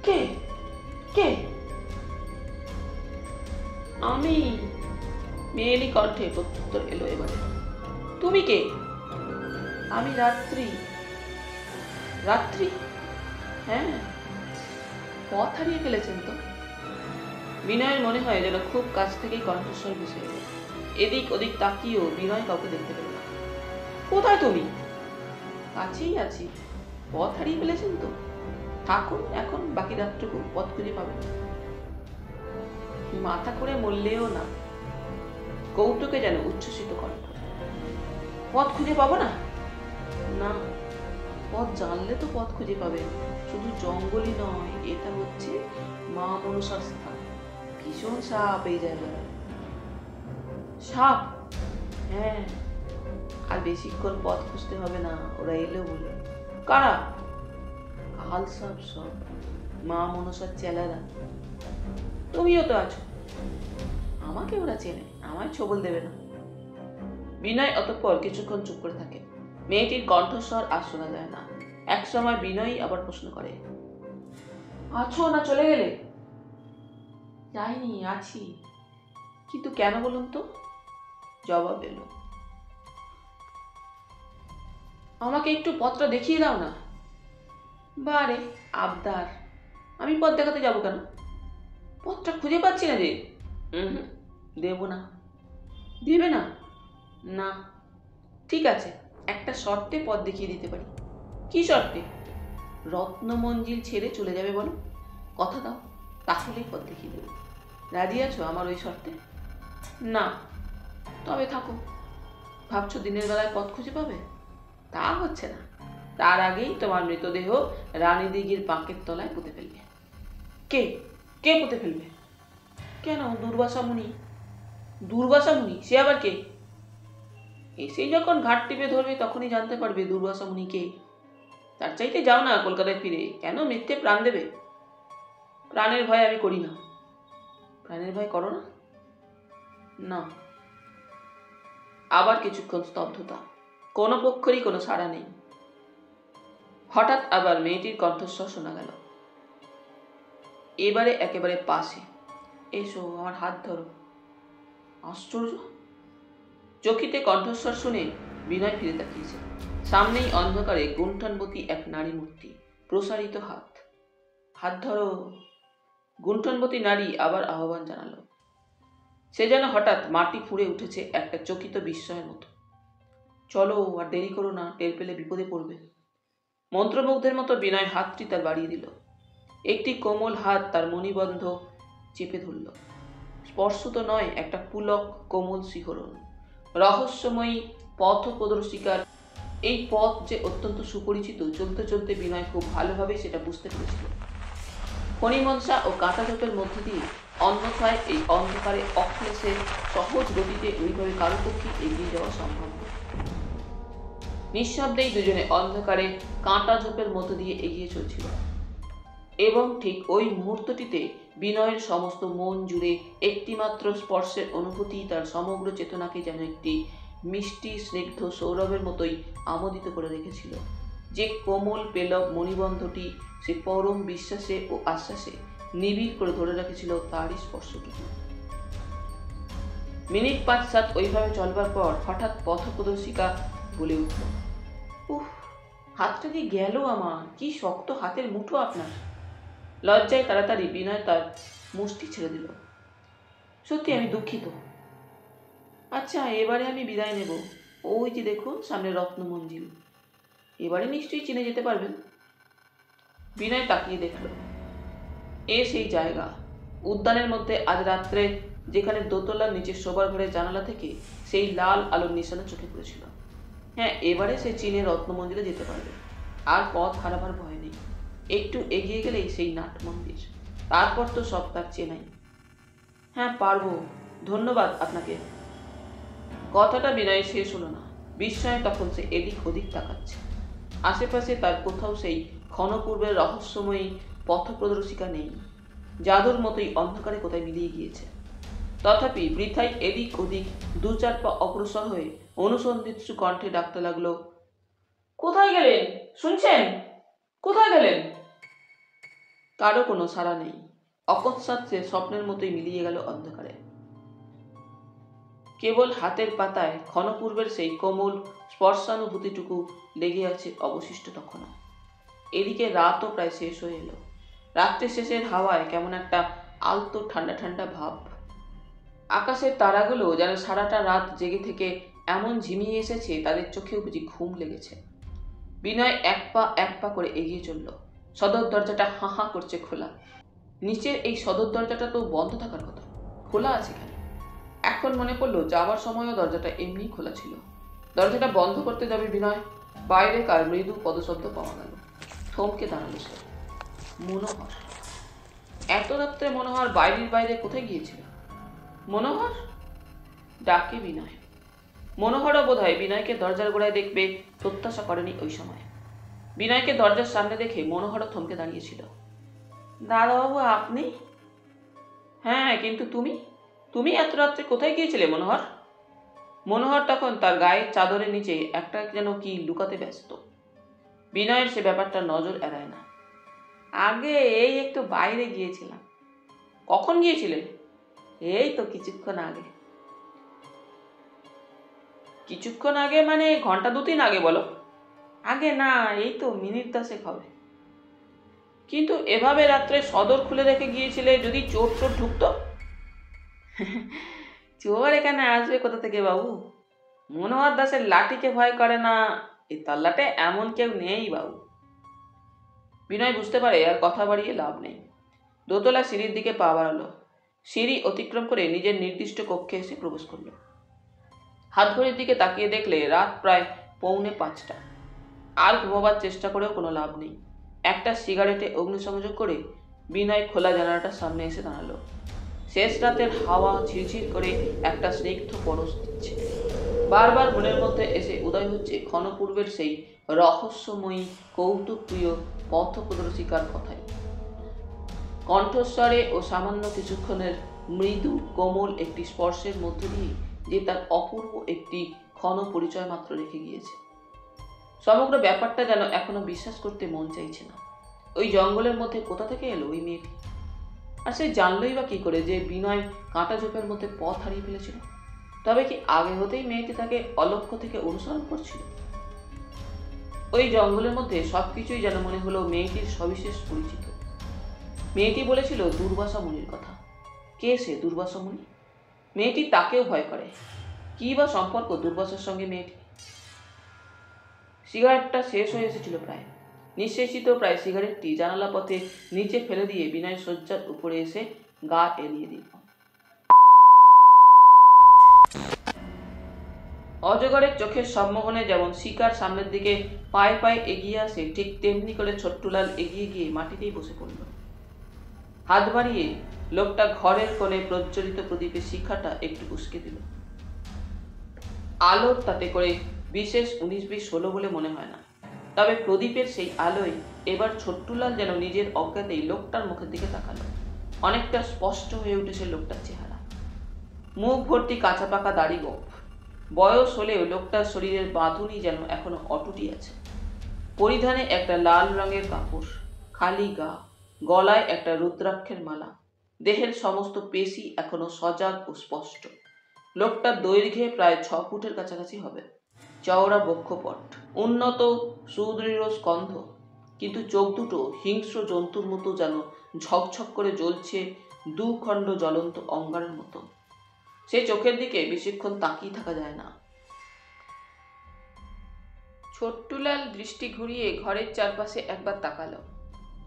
কে কে? আমি। মেয়েলি কণ্ঠে প্রত্যুত্তর এলো এবারে। তুমি কে? আমি রাত্রি। রাত্রি? হ্যাঁ, পথ হারিয়ে ফেলেছেন তো। বিনয়ের মনে হয় যেন খুব কাছ থেকেই কণ্ঠস্বর ভেসে এলো। এদিক ওদিক তাকিয়েও বিনয় কাউকে দেখতে পেল না। কোথায় তুমি? কাছেই আছি। পথ হারিয়ে ফেলেছেন তো। থাকুন এখন, বাকি রাতটুকু পথ খুঁজে পাবেন। মাথা করে মরলেও না। কৌতুকে যেন উচ্ছ্বসিত কণ্ঠ। পথ খুঁজে পাবো না? না, পথ জানলে তো পথ খুঁজে পাবেন। শুধু জঙ্গলই নয়, এটা হচ্ছে মা মনসার স্থান। ভীষণ সাপ এই জায়গায়। সাপ? হ্যাঁ, আর বেশিক্ষণ পথ খুঁজতে হবে না, ওরা এলো বলে। কারা? কাল সাপ সব, মা মনসার চেলারা। তুমিও তো আছো। আমাকে ওরা চেনে, আমায় ছবল দেবে না। বিনয় অতঃপর কিছুক্ষণ চুপ করে থাকে। মেয়েটির কণ্ঠস্বর আর শোনা যায় না। একসময় বিনয়ই আবার প্রশ্ন করে, আছো না চলে গেলে? যাইনি, আছি। কিন্তু কেন বলুন তো? জবাব এলো, আমাকে একটু পথটা দেখিয়ে দাও না। বারে আবদার, আমি পথ দেখাতে যাবো কেন? পথটা খুঁজে পাচ্ছি না যে। দেব না। দেবে না? না। ঠিক আছে, একটা শর্তে পথ দেখিয়ে দিতে পারি। কি শর্তে? রত্নমঞ্জিল ছেড়ে চলে যাবে বলো, কথা দাও, তাহলেই পথ দেখিয়ে দেবে। রাজি আছো আমার ওই শর্তে? না। তবে থাকো। ভাবছো দিনের বেলায় পথ খুঁজে পাবে? তা হচ্ছে না। তার আগেই তোমার মৃতদেহ রানী দিঘির বাঁকের তলায় পুঁতে ফেলবে। কে কে পুঁতে ফেলবে? কেন, দুর্বাসা মুনি। দুর্বাসা মুনি? সে আবার কে? এসেই যখন ঘাট টিপে ধরবে তখনই জানতে পারবে দুর্বাসা মুনি কে। তার চাইতে যাও না কলকাতায় ফিরে, কেন মিথ্যে প্রাণ দেবে? প্রাণের ভয় আমি করি না। প্রাণের ভয় করো না? না। আবার কিছুক্ষণ স্তব্ধতা, কোনো পক্ষেরই কোনো সাড়া নেই। হঠাৎ আবার মেয়েটির কণ্ঠস্বর শোনা গেল, এবারে একেবারে পাশে। এসো, আমার হাত ধরো। আশ্চর্য! চকিতে কণ্ঠস্বর শুনে বিনয় ফিরে তাকিয়েছে। সামনেই অন্ধকারে গুণ্ঠনবতী এক নারী মূর্তি, প্রসারিত হাত। হাত ধরো। গুণ্ঠনবতী নারী আবার আহ্বান জানালো। সে যেন হঠাৎ মাটি ফুঁড়ে উঠেছে একটা চকিত বিস্ময়ের মতো। চলো, আর দেরি করো না, টের পেলে বিপদে পড়বে। মন্ত্রমুগ্ধের মতো বিনয় হাতটি তার বাড়িয়ে দিল। একটি কোমল হাত তার মণিবন্ধ চেপে ধরল। স্পর্শ তো নয়, একটা পুলক কোমল শিহরণ। রহস্যময়ী পথ প্রদর্শিকার এই পথ যে অত্যন্ত সুপরিচিত, চলতে চলতে বিনয় খুব ভালোভাবে সেটা বুঝতে পেরেছিল। ফণিমনসা ও কাঁটাঝোপের মধ্য দিয়ে অন্যথায় এই অন্ধকারে অক্লেশে সহজ গতিতে ওইভাবে কারো পক্ষে এগিয়ে যাওয়া সম্ভব নয়। নিঃশব্দেই দুজনে অন্ধকারে কাঁটাঝোপের মধ্য দিয়ে এগিয়ে চলছিল। এবং ঠিক ওই মুহূর্তটিতে বিনয়ের সমস্ত মন জুড়ে একটিমাত্র স্পর্শের অনুভূতি তার সমগ্র চেতনাকে যেন একটি মিষ্টি স্নিগ্ধ সৌরভের মতোই আমোদিত করে রেখেছিল। যে কোমল পেলব মণিবন্ধটি সে পরম বিশ্বাসে ও আশ্বাসে নিবিড় করে ধরে রেখেছিল, তারই স্পর্শটুকু। মিনিট ৫-৭ ওইভাবে চলবার পর হঠাৎ পথপ্রদর্শিকা বলে উঠল, উফ, হাতটা দিয়ে গেল আমার। কি শক্ত হাতের মুঠো আপনার। লজ্জায় তাড়াতাড়ি বিনয় তার মুষ্টি ছেড়ে দিল। সত্যি আমি দুঃখিত। আচ্ছা, এবারে আমি বিদায় নেব। ওই যে দেখুন সামনে রত্ন মঞ্জিল, এবারে নিশ্চয়ই চিনে যেতে পারবেন। বিনয় তাকিয়ে দেখল, সেই জায়গা, উদ্যানের মধ্যে আজ রাত্রে যেখানে দোতলার নিচে শোবার ঘরের জানালা থেকে সেই লাল আলোর নিশানা চোখে পড়েছিল। হ্যাঁ, এবারে সে চীনের রত্ন মন্দিরে যেতে পারবে, আর পথ হারাবার ভয় নেই। একটু এগিয়ে গেলেই সেই নাট মন্দির, তারপর তো সব তার চেনাই। হ্যাঁ পারবো, ধন্যবাদ আপনাকে। কথাটা বিনয় শেষ হলো না। বিস্ময়ে তখন সে এদিক ওদিক তাকাচ্ছে। আশেপাশে তার কোথাও সেই ক্ষণপূর্বের রহস্যময়ী পথপ্রদর্শিকা নেই। জাদুর মতোই অন্ধকারে কোথায় মিলিয়ে গিয়েছে। তথাপি বৃথাই এদিক ওদিক দু চার পা অগ্রসর হয়ে অনুসন্ধিৎসু কণ্ঠে ডাকতে লাগলো, কোথায় গেলেন? শুনছেন? কোথায় গেলেন? কারো কোনো সাড়া নেই। অকস্মাৎ সে স্বপ্নের মতোই মিলিয়ে গেল অন্ধকারে। কেবল হাতের পাতায় ক্ষণপূর্বের সেই কোমল স্পর্শানুভূতিটুকু লেগে আছে অবশিষ্ট তখনও। এদিকে রাতও প্রায় শেষ হয়ে এলো। রাত্রি শেষের হাওয়ায় কেমন একটা আলতো ঠান্ডা ঠান্ডা ভাব। আকাশের তারাগুলো যেন সারাটা রাত জেগে থেকে এমন ঝিমিয়ে এসেছে তাদের চোখেও বুঝি ঘুম লেগেছে। বিনয় এক পা করে এগিয়ে চলল। সদর দরজাটা হাঁ হাঁ করছে খোলা। নিচের এই সদর দরজাটা তো বন্ধ থাকার কথা, খোলা আছে কেন? এখন মনে পড়লো যাওয়ার সময়ও দরজাটা এমনি খোলা ছিল। দরজাটা বন্ধ করতে যাবে বিনয়, বাইরে কার মৃদু পদশব্দ পাওয়া গেল। থমকে দাঁড়ালো সে। মনোহর। এত রাত্রে মনোহর বাইরে কোথায় গিয়েছিল? মনোহর? ডাকে বিনয়। মনোহরও বোধহয় বিনয়কে দরজার গোড়ায় দেখবে প্রত্যাশা করেনি ওই সময়। বিনয়কে দরজার সামনে দেখে মনোহরও থমকে দাঁড়িয়েছিল। দাদাবাবু আপনি? হ্যাঁ, কিন্তু তুমি এত রাত্রে কোথায় গিয়েছিলে মনোহর? মনোহর তখন তার গায়ের চাদরের নিচে একটা যেন কি লুকাতে ব্যস্ত। বিনয়ের সে ব্যাপারটা নজর এড়ায় না। আগে এই একটু বাইরে গিয়েছিলাম। কখন গিয়েছিলেন? এই তো কিছুক্ষণ আগে। কিছুক্ষণ আগে মানে ঘন্টা 2-3 আগে বলো? আগে না, এই তো মিনিট 10 হবে। কিন্তু এভাবে রাত্রে সদর খুলে রেখে গিয়েছিলে, যদি চোর টোর ঢুকতো? চোর এখানে আসবে কোথা থেকে বাবু? মনোহর দাসের লাঠিকে ভয় করে না, এই তল্লাটে এমন কেউ নেই বাবু। বিনয় বুঝতে পারে আর কথা বাড়িয়ে লাভ নেই। দোতলা সিঁড়ির দিকে পা বাড়ালো। সিঁড়ি অতিক্রম করে নিজের নির্দিষ্ট কক্ষে এসে প্রবেশ করলো। হাত ঘড়ির দিকে তাকিয়ে দেখলে রাত প্রায় 4:45। আর ঘুমাবার চেষ্টা করেও কোনো লাভ নেই। একটা সিগারেটে অগ্নিসংযোগ করে বিনয় খোলা জানালাটার সামনে এসে দাঁড়ালো। শেষ রাতের হাওয়া ঝিরঝির করে একটা স্নিগ্ধ পরশ দিচ্ছে। বারবার মনের মধ্যে এসে উদয় হচ্ছে ক্ষণপূর্বের সেই রহস্যময়ী কৌতুকপ্রিয় পথপ্রদর্শিকার কথাই। কণ্ঠস্বরে ও সামান্য কিছুক্ষণের মৃদু কোমল একটি স্পর্শের মধ্য দিয়ে যে তার অপূর্ব একটি ক্ষণ পরিচয় মাত্র রেখে গিয়েছে। সমগ্র ব্যাপারটা যেন এখনো বিশ্বাস করতে মন চাইছে না। ওই জঙ্গলের মধ্যে কোথা থেকে এলো ওই মেয়েটি? আর সে জানলই বা কি করে যে বিনয় কাঁটা ঝোপের মধ্যে পথ হারিয়ে ফেলেছিল? তবে কি আগে হতেই মেয়েটি তাকে অলক্ষ্য থেকে অনুসরণ করছিল? ওই জঙ্গলের মধ্যে সবকিছুই যেন মনে হলো মেয়েটির সবিশেষ পরিচিত। মেয়েটি বলেছিল দুর্বাসা মুনির কথা। কে সে দুর্বাসা মুনি? মেয়েটি তাকেও ভয় করে। কি বা সম্পর্ক দুর্বাসার সঙ্গে মেয়েটি? সিগারেটটা শেষ হয়ে এসেছিল প্রায়। নিঃশেষিত প্রায় সিগারেটটি জানালা পথে নিচে ফেলে দিয়ে বিনয় শয্যার উপরে এসে গা এলিয়ে দিল। অজগরের চোখের সম্মোহনে যেমন শিকার সামনের দিকে পায়ে পায়ে এগিয়ে আসে, ঠিক তেমনি করে ছোট্টুলাল এগিয়ে গিয়ে মাটিতেই বসে পড়ল। হাত বাড়িয়ে লোকটা ঘরের কোণে প্রজ্বলিত প্রদীপের শিখাটা একটু উস্কে দিল। আলোর তাতে করে বিশেষ 19-20 হলো বলে মনে হয় না। তবে প্রদীপের সেই আলোয় এবার ছোট্টুলাল যেন নিজের অজ্ঞাতেই লোকটার মুখের দিকে তাকালো। অনেকটা স্পষ্ট হয়ে উঠেছে লোকটার চেহারা। মুখ ভর্তি কাঁচা পাকা দাড়ি গোঁফ। বয়স হলেও লোকটার শরীরের বাঁধুনি যেন এখনো অটুটি আছে। পরিধানে একটা লাল রঙের কাপড়, খালি গা, গলায় একটা রুদ্রাক্ষের মালা। দেহের সমস্ত পেশি এখনো সজাগ ও স্পষ্ট। লোকটার দৈর্ঘ্যে প্রায় 6 ফুটের কাছাকাছি হবে। চওড়া বক্ষপট, উন্নত সুদৃঢ় স্কন্ধ, কিন্তু চোখ দুটো হিংস্র জন্তুর মতো যেন ঝকঝক করে জ্বলছে, দুখণ্ড জ্বলন্ত অঙ্গারের মতো। সে চোখের দিকে বেশিক্ষণ তাকিয়ে থাকা যায় না। ছোট্টুলাল দৃষ্টি ঘুরিয়ে ঘরের চারপাশে একবার তাকালো।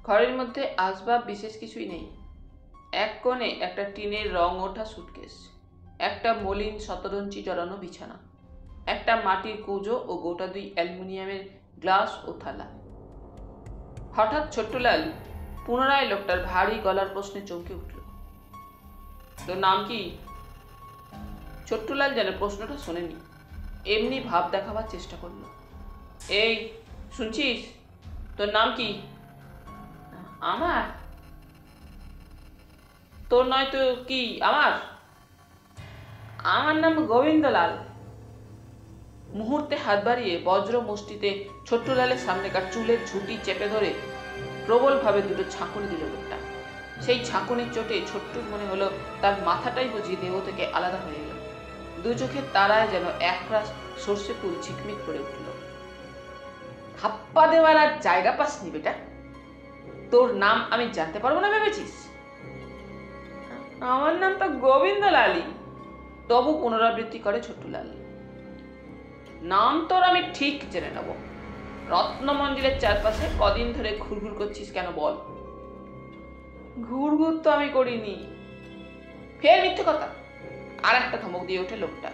ঘরের মধ্যে আসবাব বিশেষ কিছুই নেই। এক কোণে একটা টিনের রং ওঠা সুটকেস, একটা মলিন শতরঞ্চি জড়ানো বিছানা, একটা মাটির কুঁজো ও গোটা 2 অ্যালুমিনিয়ামের গ্লাস ও থালা। হঠাৎ ছোট্টুলাল পুনরায় লোকটার ভারী গলার প্রশ্নে চমকে উঠল। তোর নাম কি? ছোট্টুলাল যেন প্রশ্নটা শোনেনি, এমনি ভাব দেখাবার চেষ্টা করলো। এই শুনছিস, তোর নাম কি? আমার? তোর নয় তো কি আমার? আমার নাম গোবিন্দলাল। মুহূর্তে হাত বাড়িয়ে বজ্র মুষ্টিতে ছোট্টুলালের সামনেকার চুলের ঝুঁটি চেপে ধরে প্রবলভাবে দুটো ঝাঁকুনি দিল লোকটা। সেই ঝাঁকুনির চোটে ছোট্টুর মনে হলো তার মাথাটাই বুঝি দেহ থেকে আলাদা হয়ে এলো। দু চোখের তারায় যেন একরাশ সর্ষে ফুল ঝিকমিক করে উঠল। হাপ্পা দেওয়ার আর জায়গা পাসনি বেটা? তোর নাম আমি জানতে পারবো না ভেবেছিস? আমার নাম তো গোবিন্দলালই। তবু পুনরাবৃত্তি করে ছোট্টুলাল। নাম তোর আমি ঠিক জেনে নেব। রত্নমঞ্জিলের চারপাশে কদিন ধরে ঘুরঘুর করছিস কেন বল? ঘুরঘুর তো আমি করিনি। ফের মিথ্যে কথা? আর একটা ধমক দিয়ে ওঠে লোকটা।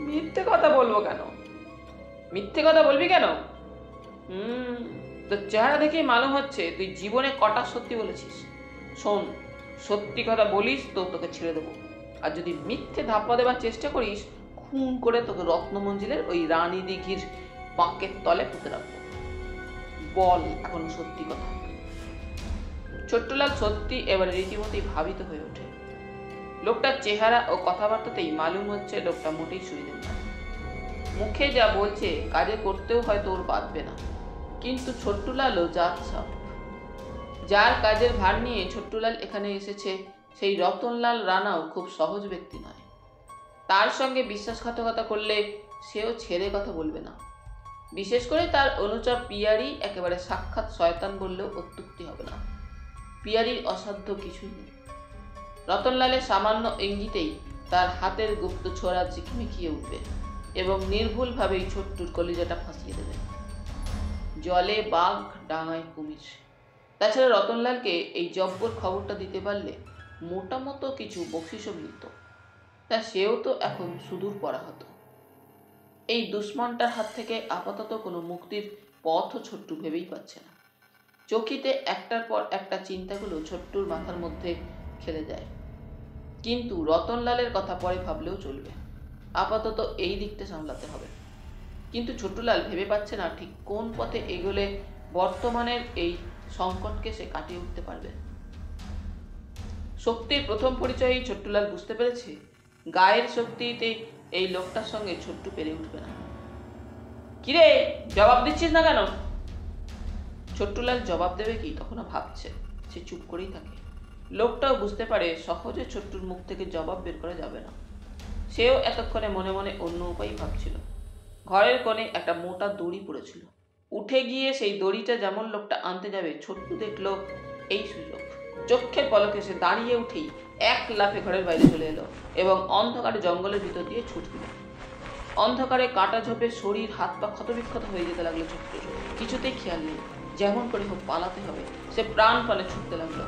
মিথ্যে কথা বলবো কেন? মিথ্যে কথা বলবি কেন? তোর চেহারা দেখেই মালুম হচ্ছে তুই জীবনে কটা সত্যি বলেছিস। শোন, সত্যি কথা বলিস তো তোকে ছেড়ে দেবো, আর যদি মিথ্যে ধাপ্পা দেবার চেষ্টা করিস খুন করে তোকে রত্নমঞ্জিলের ওই রানী দিঘির বাঁকের তলে পুঁতে রাখবো। বল এখন সত্যি কথা। ছোট্টলাল সত্যি এবারে রীতিমতোই ভাবিত হয়ে ওঠে। লোকটার চেহারা ও কথাবার্তাতেই মালুম হচ্ছে লোকটা মোটেই সুবিধে না। মুখে যা বলছে কাজে করতেও হয়তো ওর বাঁধবে না, কিন্তু ছোট্টুলালও জাত সাপ। যার কাজের ভার নিয়ে ছোট্টুলাল এখানে এসেছে সেই রতনলাল রানাও খুব সহজ ব্যক্তি নয়। তার সঙ্গে বিশ্বাসঘাতকতা করলে সেও ছেড়ে কথা বলবে না। বিশেষ করে তার অনুচর পিয়ারি একেবারে সাক্ষাৎ শয়তান বললেও অত্যুক্তি হবে না। পিয়ারির অসাধ্য কিছুই নেই। রতনলালের সামান্য ইঙ্গিতেই তার হাতের গুপ্ত ছোড়া ঝিকমিকিয়ে উঠবে এবং নির্ভুলভাবেই ছোট্টুর কলিজাটা ফাঁসিয়ে দেবে। জলে বাঘ, ডাঙায় কুমির। তাছাড়া রতনলালকে এই জব্বর খবরটা দিতে পারলে মোটামতো কিছু বকশিশও মিলত। তা সেও তো এখন সুদূর পরাহত। এই দুশ্মনটার হাত থেকে আপাতত কোনো মুক্তির পথও ছোট্টু ভেবেই পাচ্ছে না। চকিতে একটার পর একটা চিন্তাগুলো ছোট্টুর মাথার মধ্যে খেলে যায়। কিন্তু রতনলালের কথা পরে ভাবলেও চলবে, আপাতত এই দিকটা সামলাতে হবে। কিন্তু ছোট্টুলাল ভেবে পাচ্ছে না ঠিক কোন পথে এগোলে বর্তমানের এই সংকটকে সে কাটিয়ে উঠতে পারবে। শক্তির প্রথম পরিচয়েই ছোট্টুলাল বুঝতে পেরেছে গায়ের শক্তিতে এই লোকটার সঙ্গে ছোট্টু পেরে উঠবে না। কিরে, জবাব দিচ্ছিস না কেন? ছোট্টুলাল জবাব দেবে কি তখনও ভাবছে। সে চুপ করেই থাকে। লোকটাও বুঝতে পারে সহজে ছোট্টুর মুখ থেকে জবাব বের করা যাবে না। সেও এতক্ষণে মনে মনে অন্য উপায় ভাবছিল। ঘরের কোণে একটা মোটা দড়ি পড়েছিল। উঠে গিয়ে সেই দড়িটা যেমন লোকটা আনতে যাবে, ছোট্টু দেখলো এই সুযোগ। চোখের পলকে সে দাঁড়িয়ে উঠেই এক লাফে ঘরের বাইরে চলে এলো এবং অন্ধকারে জঙ্গলের ভিতর দিয়ে ছুট দিল। অন্ধকারে কাটা ঝোপে শরীর, হাত পা ক্ষতবিক্ষত হয়ে যেতে লাগলো ছোট্টুর। কিছুতেই খেয়াল নেই, যেমন করে হোক পালাতে হবে। সে প্রাণপণে ছুটতে লাগলো।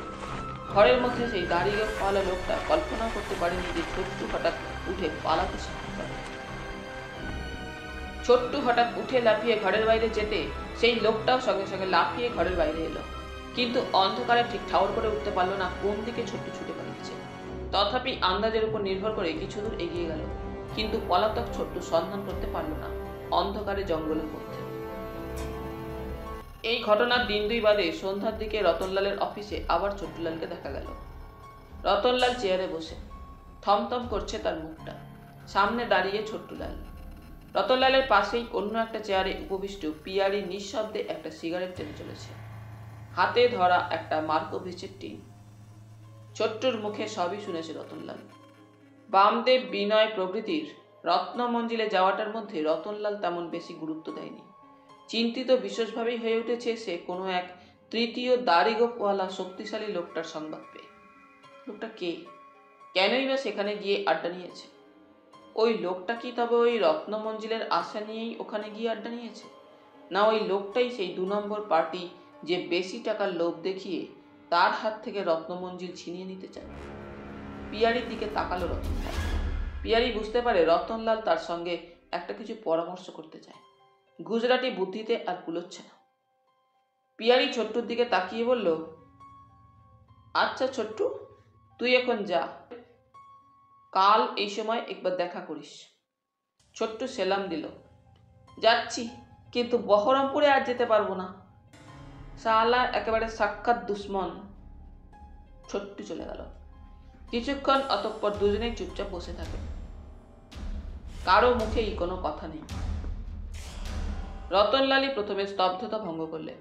ঘরের মধ্যে সেই দাঁড়িয়ে পালা লোকটা কল্পনা করতে পারেনি যে ছোট্টু হঠাৎ উঠে পালাতে সাহায্য করে। ছোট্টু হঠাৎ উঠে লাফিয়ে ঘরের বাইরে যেতে সেই লোকটাও সঙ্গে সঙ্গে লাফিয়ে ঘরের বাইরে এলো, কিন্তু অন্ধকারে ঠিক ঠাউর করে উঠতে পারলো না কোন দিকে ছোট্টু ছুটে পালাচ্ছে। তথাপি আন্দাজের উপর নির্ভর করে কিছু দূর এগিয়ে গেল, কিন্তু পলাতক ছোট্টু সন্ধান করতে পারলো না অন্ধকারে জঙ্গলের মধ্যে। এই ঘটনার দিন 2 বাদে সন্ধ্যার দিকে রতনলালের অফিসে আবার ছোট্টুলালকে দেখা গেল। রতনলাল চেয়ারে বসে, থমথম করছে তার মুখটা। সামনে দাঁড়িয়ে ছোট্টুলাল। রতনলালের পাশেই অন্য একটা চেয়ারে উপবিষ্ট পিয়ারি নিঃশব্দে একটা সিগারেট টেনে চলেছে। হাতে ধরা একটা মার্কোভিচের টিন। ছোট্টুর মুখে সবই শুনেছে রতনলাল। বামদেব, বিনয় প্রভৃতির রত্নমঞ্জিলে যাওয়াটার মধ্যে রতনলাল তেমন বেশি গুরুত্ব দেয়নি। চিন্তিত বিশেষভাবেই হয়ে উঠেছে সে কোনো এক তৃতীয় দাড়িগোপওয়ালা শক্তিশালী লোকটার সংবাদ পেয়ে। লোকটা কে? কেনই বা সেখানে গিয়ে আড্ডা নিয়েছে? ওই লোকটা কি তবে ওই রত্নমঞ্জিলের আশা নিয়েই ওখানে গিয়ে আড্ডা নিয়েছে, না ওই লোকটাই সেই 2 নম্বর পার্টি যে বেশি টাকার লোভ দেখিয়ে তার হাত থেকে রত্নমঞ্জিল ছিনিয়ে নিতে চায়? পিয়ারির দিকে তাকালো রতনলাল। পিয়ারি বুঝতে পারে রতনলাল তার সঙ্গে একটা কিছু পরামর্শ করতে চায়। গুজরাটি বুদ্ধিতে আর কুলোচ্ছে না। পিয়ারি ছোট্টুর দিকে তাকিয়ে বলল, আচ্ছা ছোট্টু, তুই এখন যা, কাল এই সময় একবার দেখা করিস। ছোট্টু সেলাম দিল। যাচ্ছি, কিন্তু বহরমপুরে আর যেতে পারবো না, শালা একেবারে সাক্ষাৎ দুশ্মন। ছোট্টু চলে গেল। কিছুক্ষণ অতঃপর দুজনেই চুপচাপ বসে থাকে। কারো মুখেই কোনো কথা নেই। রতনলালই প্রথমে স্তব্ধতা ভঙ্গ করলে।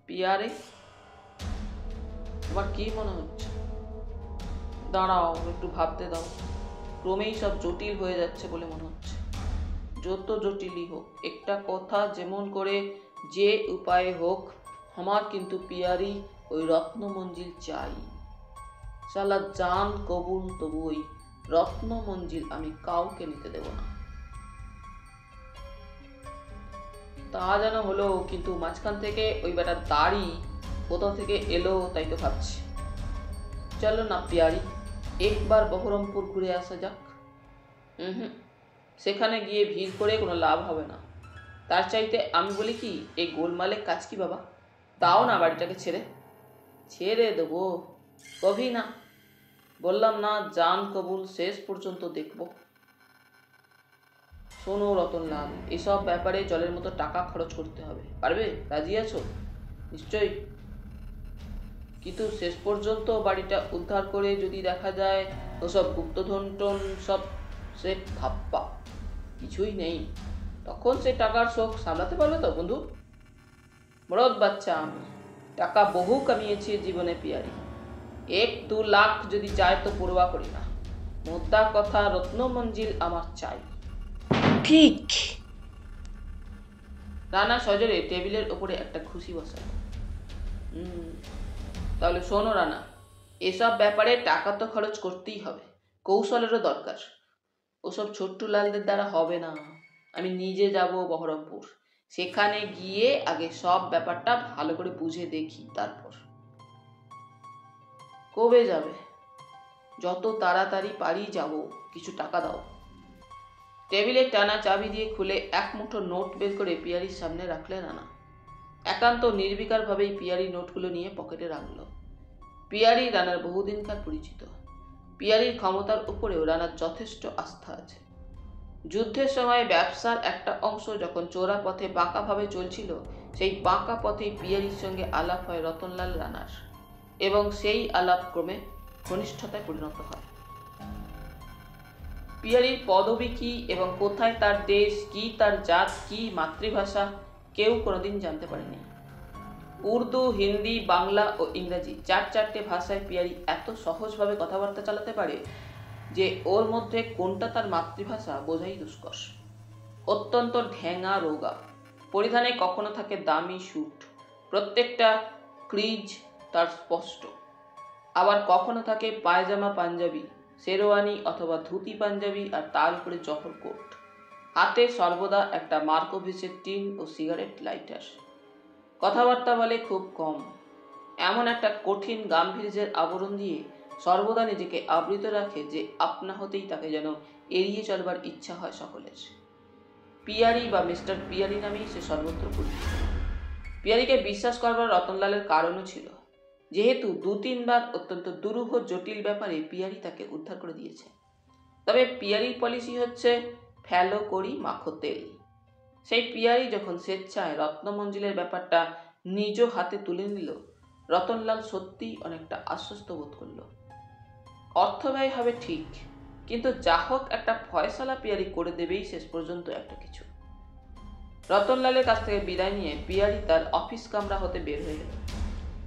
পিয়ারে, তোমার কি মনে হচ্ছে? দাঁড়াও, একটু ভাবতে দাও। ক্রমেই সব জটিল হয়ে যাচ্ছে বলে মনে হচ্ছে। যত জটিলই হোক, একটা কথা যেমন করে যে উপায়ে হোক, আমার কিন্তু পিয়ারি ওই রত্নমঞ্জিল চাই। শালা জান কবুল, তবু ওই রত্নমঞ্জিল আমি কাউকে নিতে দেব না। তা যেন হলো, কিন্তু মাঝখান থেকে ওই বেটার দাড়ি কোথা থেকে এলো তাই তো ভাবছি। চলো না পিয়ারি, একবার বহরমপুর ঘুরে আসা যাক। সেখানে গিয়ে ভিড় করে কোনো লাভ হবে না। তার চাইতে আমি বলি কি, এই গোলমালে কাজ কি বাবা, দাও না বাড়িটাকে ছেড়ে। ছেড়ে দেবো? কবি না, বললাম না জান কবুল, শেষ পর্যন্ত দেখব। শোনো রতনলাল, এসব ব্যাপারে জলের মতো টাকা খরচ করতে হবে, পারবে? রাজি আছো? নিশ্চয়ই। কিন্তু শেষ পর্যন্ত বাড়িটা উদ্ধার করে যদি দেখা যায় ওসব গুপ্তধন টন সব সে থাপ্পা, কিছুই নেই, তখন সে টাকার শোক সামলাতে পারবে তো বন্ধু? বড় বাচ্চা আমি, টাকা বহু কামিয়েছি জীবনে পিয়ারি। 1-2 লাখ যদি চায় তো পরোয়া করি না। মোদ্দা কথা, রত্নমঞ্জিল আমার চাই। ঠিক। রানা সজরে টেবিলের ওপরে একটা খুশি বসালো। তাহলে শোনো রানা, এসব ব্যাপারে টাকা তো খরচ করতেই হবে, কৌশলেরও দরকার। ওসব ছোট্টু লালদের দ্বারা হবে না। আমি নিজে যাব বহরমপুর, সেখানে গিয়ে আগে সব ব্যাপারটা ভালো করে বুঝে দেখি, তারপর। কবে যাবে? যত তাড়াতাড়ি পারি যাব, কিছু টাকা দাও। টেবিলে টানা চাবি দিয়ে খুলে এক মুঠো নোট বের করে পিয়ারির সামনে রাখলেন রানা। একান্ত নির্বিকারভাবেই পিয়ারি নোটগুলো নিয়ে পকেটে রাখল। পিয়ারি রানার বহুদিনকার পরিচিত। পিয়ারির ক্ষমতার উপরেও রানার যথেষ্ট আস্থা আছে। যুদ্ধের সময় ব্যবসার একটা অংশ যখন চোরা পথে বাঁকাভাবে চলছিল, সেই বাঁকা পথেই পিয়ারির সঙ্গে আলাপ হয় রতনলাল রানার, এবং সেই আলাপ ক্রমে ঘনিষ্ঠতায় পরিণত হয়। পিয়ারির পদবী কি এবং কোথায় তার দেশ, কি তার জাত, কি মাতৃভাষা, কেউ কোনোদিন জানতে পারেনি। উর্দু, হিন্দি, বাংলা ও ইংরাজি 4 ভাষায় পিয়ারি এত সহজভাবে কথাবার্তা চালাতে পারে যে ওর মধ্যে কোনটা তার মাতৃভাষা বোঝাই দুষ্কর। অত্যন্ত ঢ্যাঙা রোগা, পরিধানে কখনো থাকে দামি স্যুট, প্রত্যেকটা ক্রিজ তার স্পষ্ট, আবার কখনো থাকে পায়জামা পাঞ্জাবি, শেরওয়ানি অথবা ধুতি পাঞ্জাবি, আর তার উপরে জহর কোট। হাতে সর্বদা একটা মার্কোভিসের টিন ও সিগারেট লাইটার। কথাবার্তা বলে খুব কম, এমন একটা কঠিন গাম্ভীর্যের আবরণ দিয়ে সর্বদা নিজেকে আবৃত রাখে যে আপনা হতেই তাকে যেন এড়িয়ে চলবার ইচ্ছা হয় সকলের। পিয়ারি বা মিস্টার পিয়ারি নামেই সে সর্বত্র পরিচিত। পিয়ারিকে বিশ্বাস করবার রতনলালের কারণও ছিল, যেহেতু 2-3 বার অত্যন্ত দুরূহ জটিল ব্যাপারে পিয়ারি তাকে উদ্ধার করে দিয়েছে। তবে পিয়ারির পলিসি হচ্ছে ফেলো করি মাখো তেল। সেই পিয়ারি যখন স্বেচ্ছায় রত্নমঞ্জিলের ব্যাপারটা নিজ হাতে তুলে নিল, রতনলাল সত্যিই অনেকটা আশ্বস্ত বোধ করল। অর্থব্যয় হবে ঠিক, কিন্তু যা হোক একটা ফয়সালা পিয়ারি করে দেবেই শেষ পর্যন্ত একটা কিছু। রতনলালের কাছ থেকে বিদায় নিয়ে পিয়ারি তার অফিস কামরা হতে বের হয়ে গেল।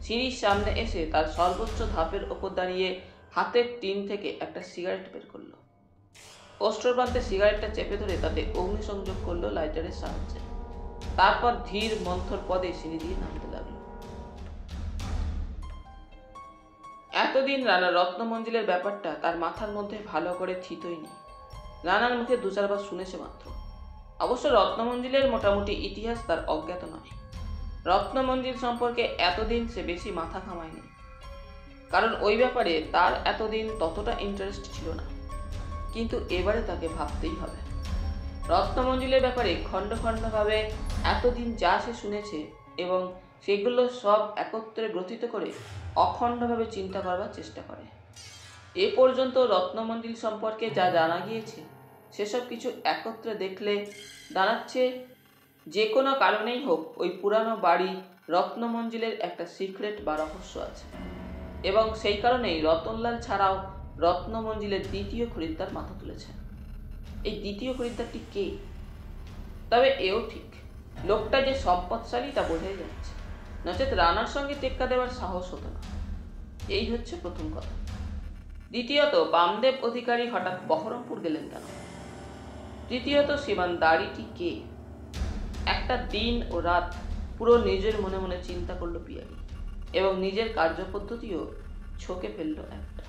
সিঁড়ির সামনে এসে তার সর্বোচ্চ ধাপের ওপর দাঁড়িয়ে হাতের টিন থেকে একটা সিগারেট বের করলো। ওষ্ঠপ্রান্তে সিগারেটটা চেপে ধরে তাতে অগ্নিসংযোগ করলো লাইটারের সাহায্যে। তারপর ধীর মন্থর পদে সিঁড়ি দিয়ে নামতে লাগলো। এতদিন রানা রত্নমঞ্জিলের ব্যাপারটা তার মাথার মধ্যে ভালো করে থিতই নেই। রানার মুখে দু চারবার শুনেছে মাত্র। অবশ্য রত্নমঞ্জিলের মোটামুটি ইতিহাস তার অজ্ঞাত নয়। রত্নমঞ্জিল সম্পর্কে এতদিন সে বেশি মাথা ঘামায়নি, কারণ ওই ব্যাপারে তার এতদিন ততটা ইন্টারেস্ট ছিল না। কিন্তু এবারে তাকে ভাবতেই হবে। রত্নমঞ্জিলের ব্যাপারে খণ্ড খণ্ডভাবে এতদিন যা সে শুনেছে এবং সেগুলো সব একত্রে গ্রথিত করে অখণ্ডভাবে চিন্তা করবার চেষ্টা করে। এ পর্যন্ত রত্নমঞ্জিল সম্পর্কে যা জানা গিয়েছে সেসব কিছু একত্রে দেখলে দাঁড়াচ্ছে যে কোনো কারণেই হোক ওই পুরানো বাড়ি রত্নমঞ্জিলের একটা সিক্রেট বা রহস্য আছে, এবং সেই কারণেই রতনলাল ছাড়াও রত্নমঞ্জিলের দ্বিতীয় খরিদ্দার মাথা তুলেছে। এই দ্বিতীয় খরিদ্দারটি কে? তবে এও ঠিক, লোকটা যে সম্পদশালী তা বোঝাই যাচ্ছে, নচেত রানার সঙ্গে টেক্কা দেওয়ার সাহস হতো না। এই হচ্ছে প্রথম কথা। দ্বিতীয়ত, বামদেব অধিকারী হঠাৎ বহরমপুর গেলেন কেন? তৃতীয়ত, শ্রীমান দাড়িটি কে? একটা দিন ও রাত পুরো নিজের মনে মনে চিন্তা করলো পিয়ারি, এবং নিজের কার্যপদ্ধতিও ছকে ফেলল একটা।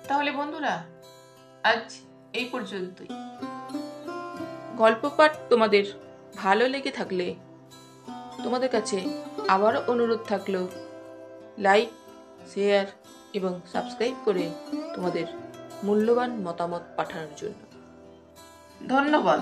তাহলে বন্ধুরা, আজ এই পর্যন্তই। গল্প পাঠ তোমাদের ভালো লেগে থাকলে তোমাদের কাছে আবারও অনুরোধ থাকলো লাইক, শেয়ার এবং সাবস্ক্রাইব করে তোমাদের মূল্যবান মতামত পাঠানোর জন্য। ধন্যবাদ।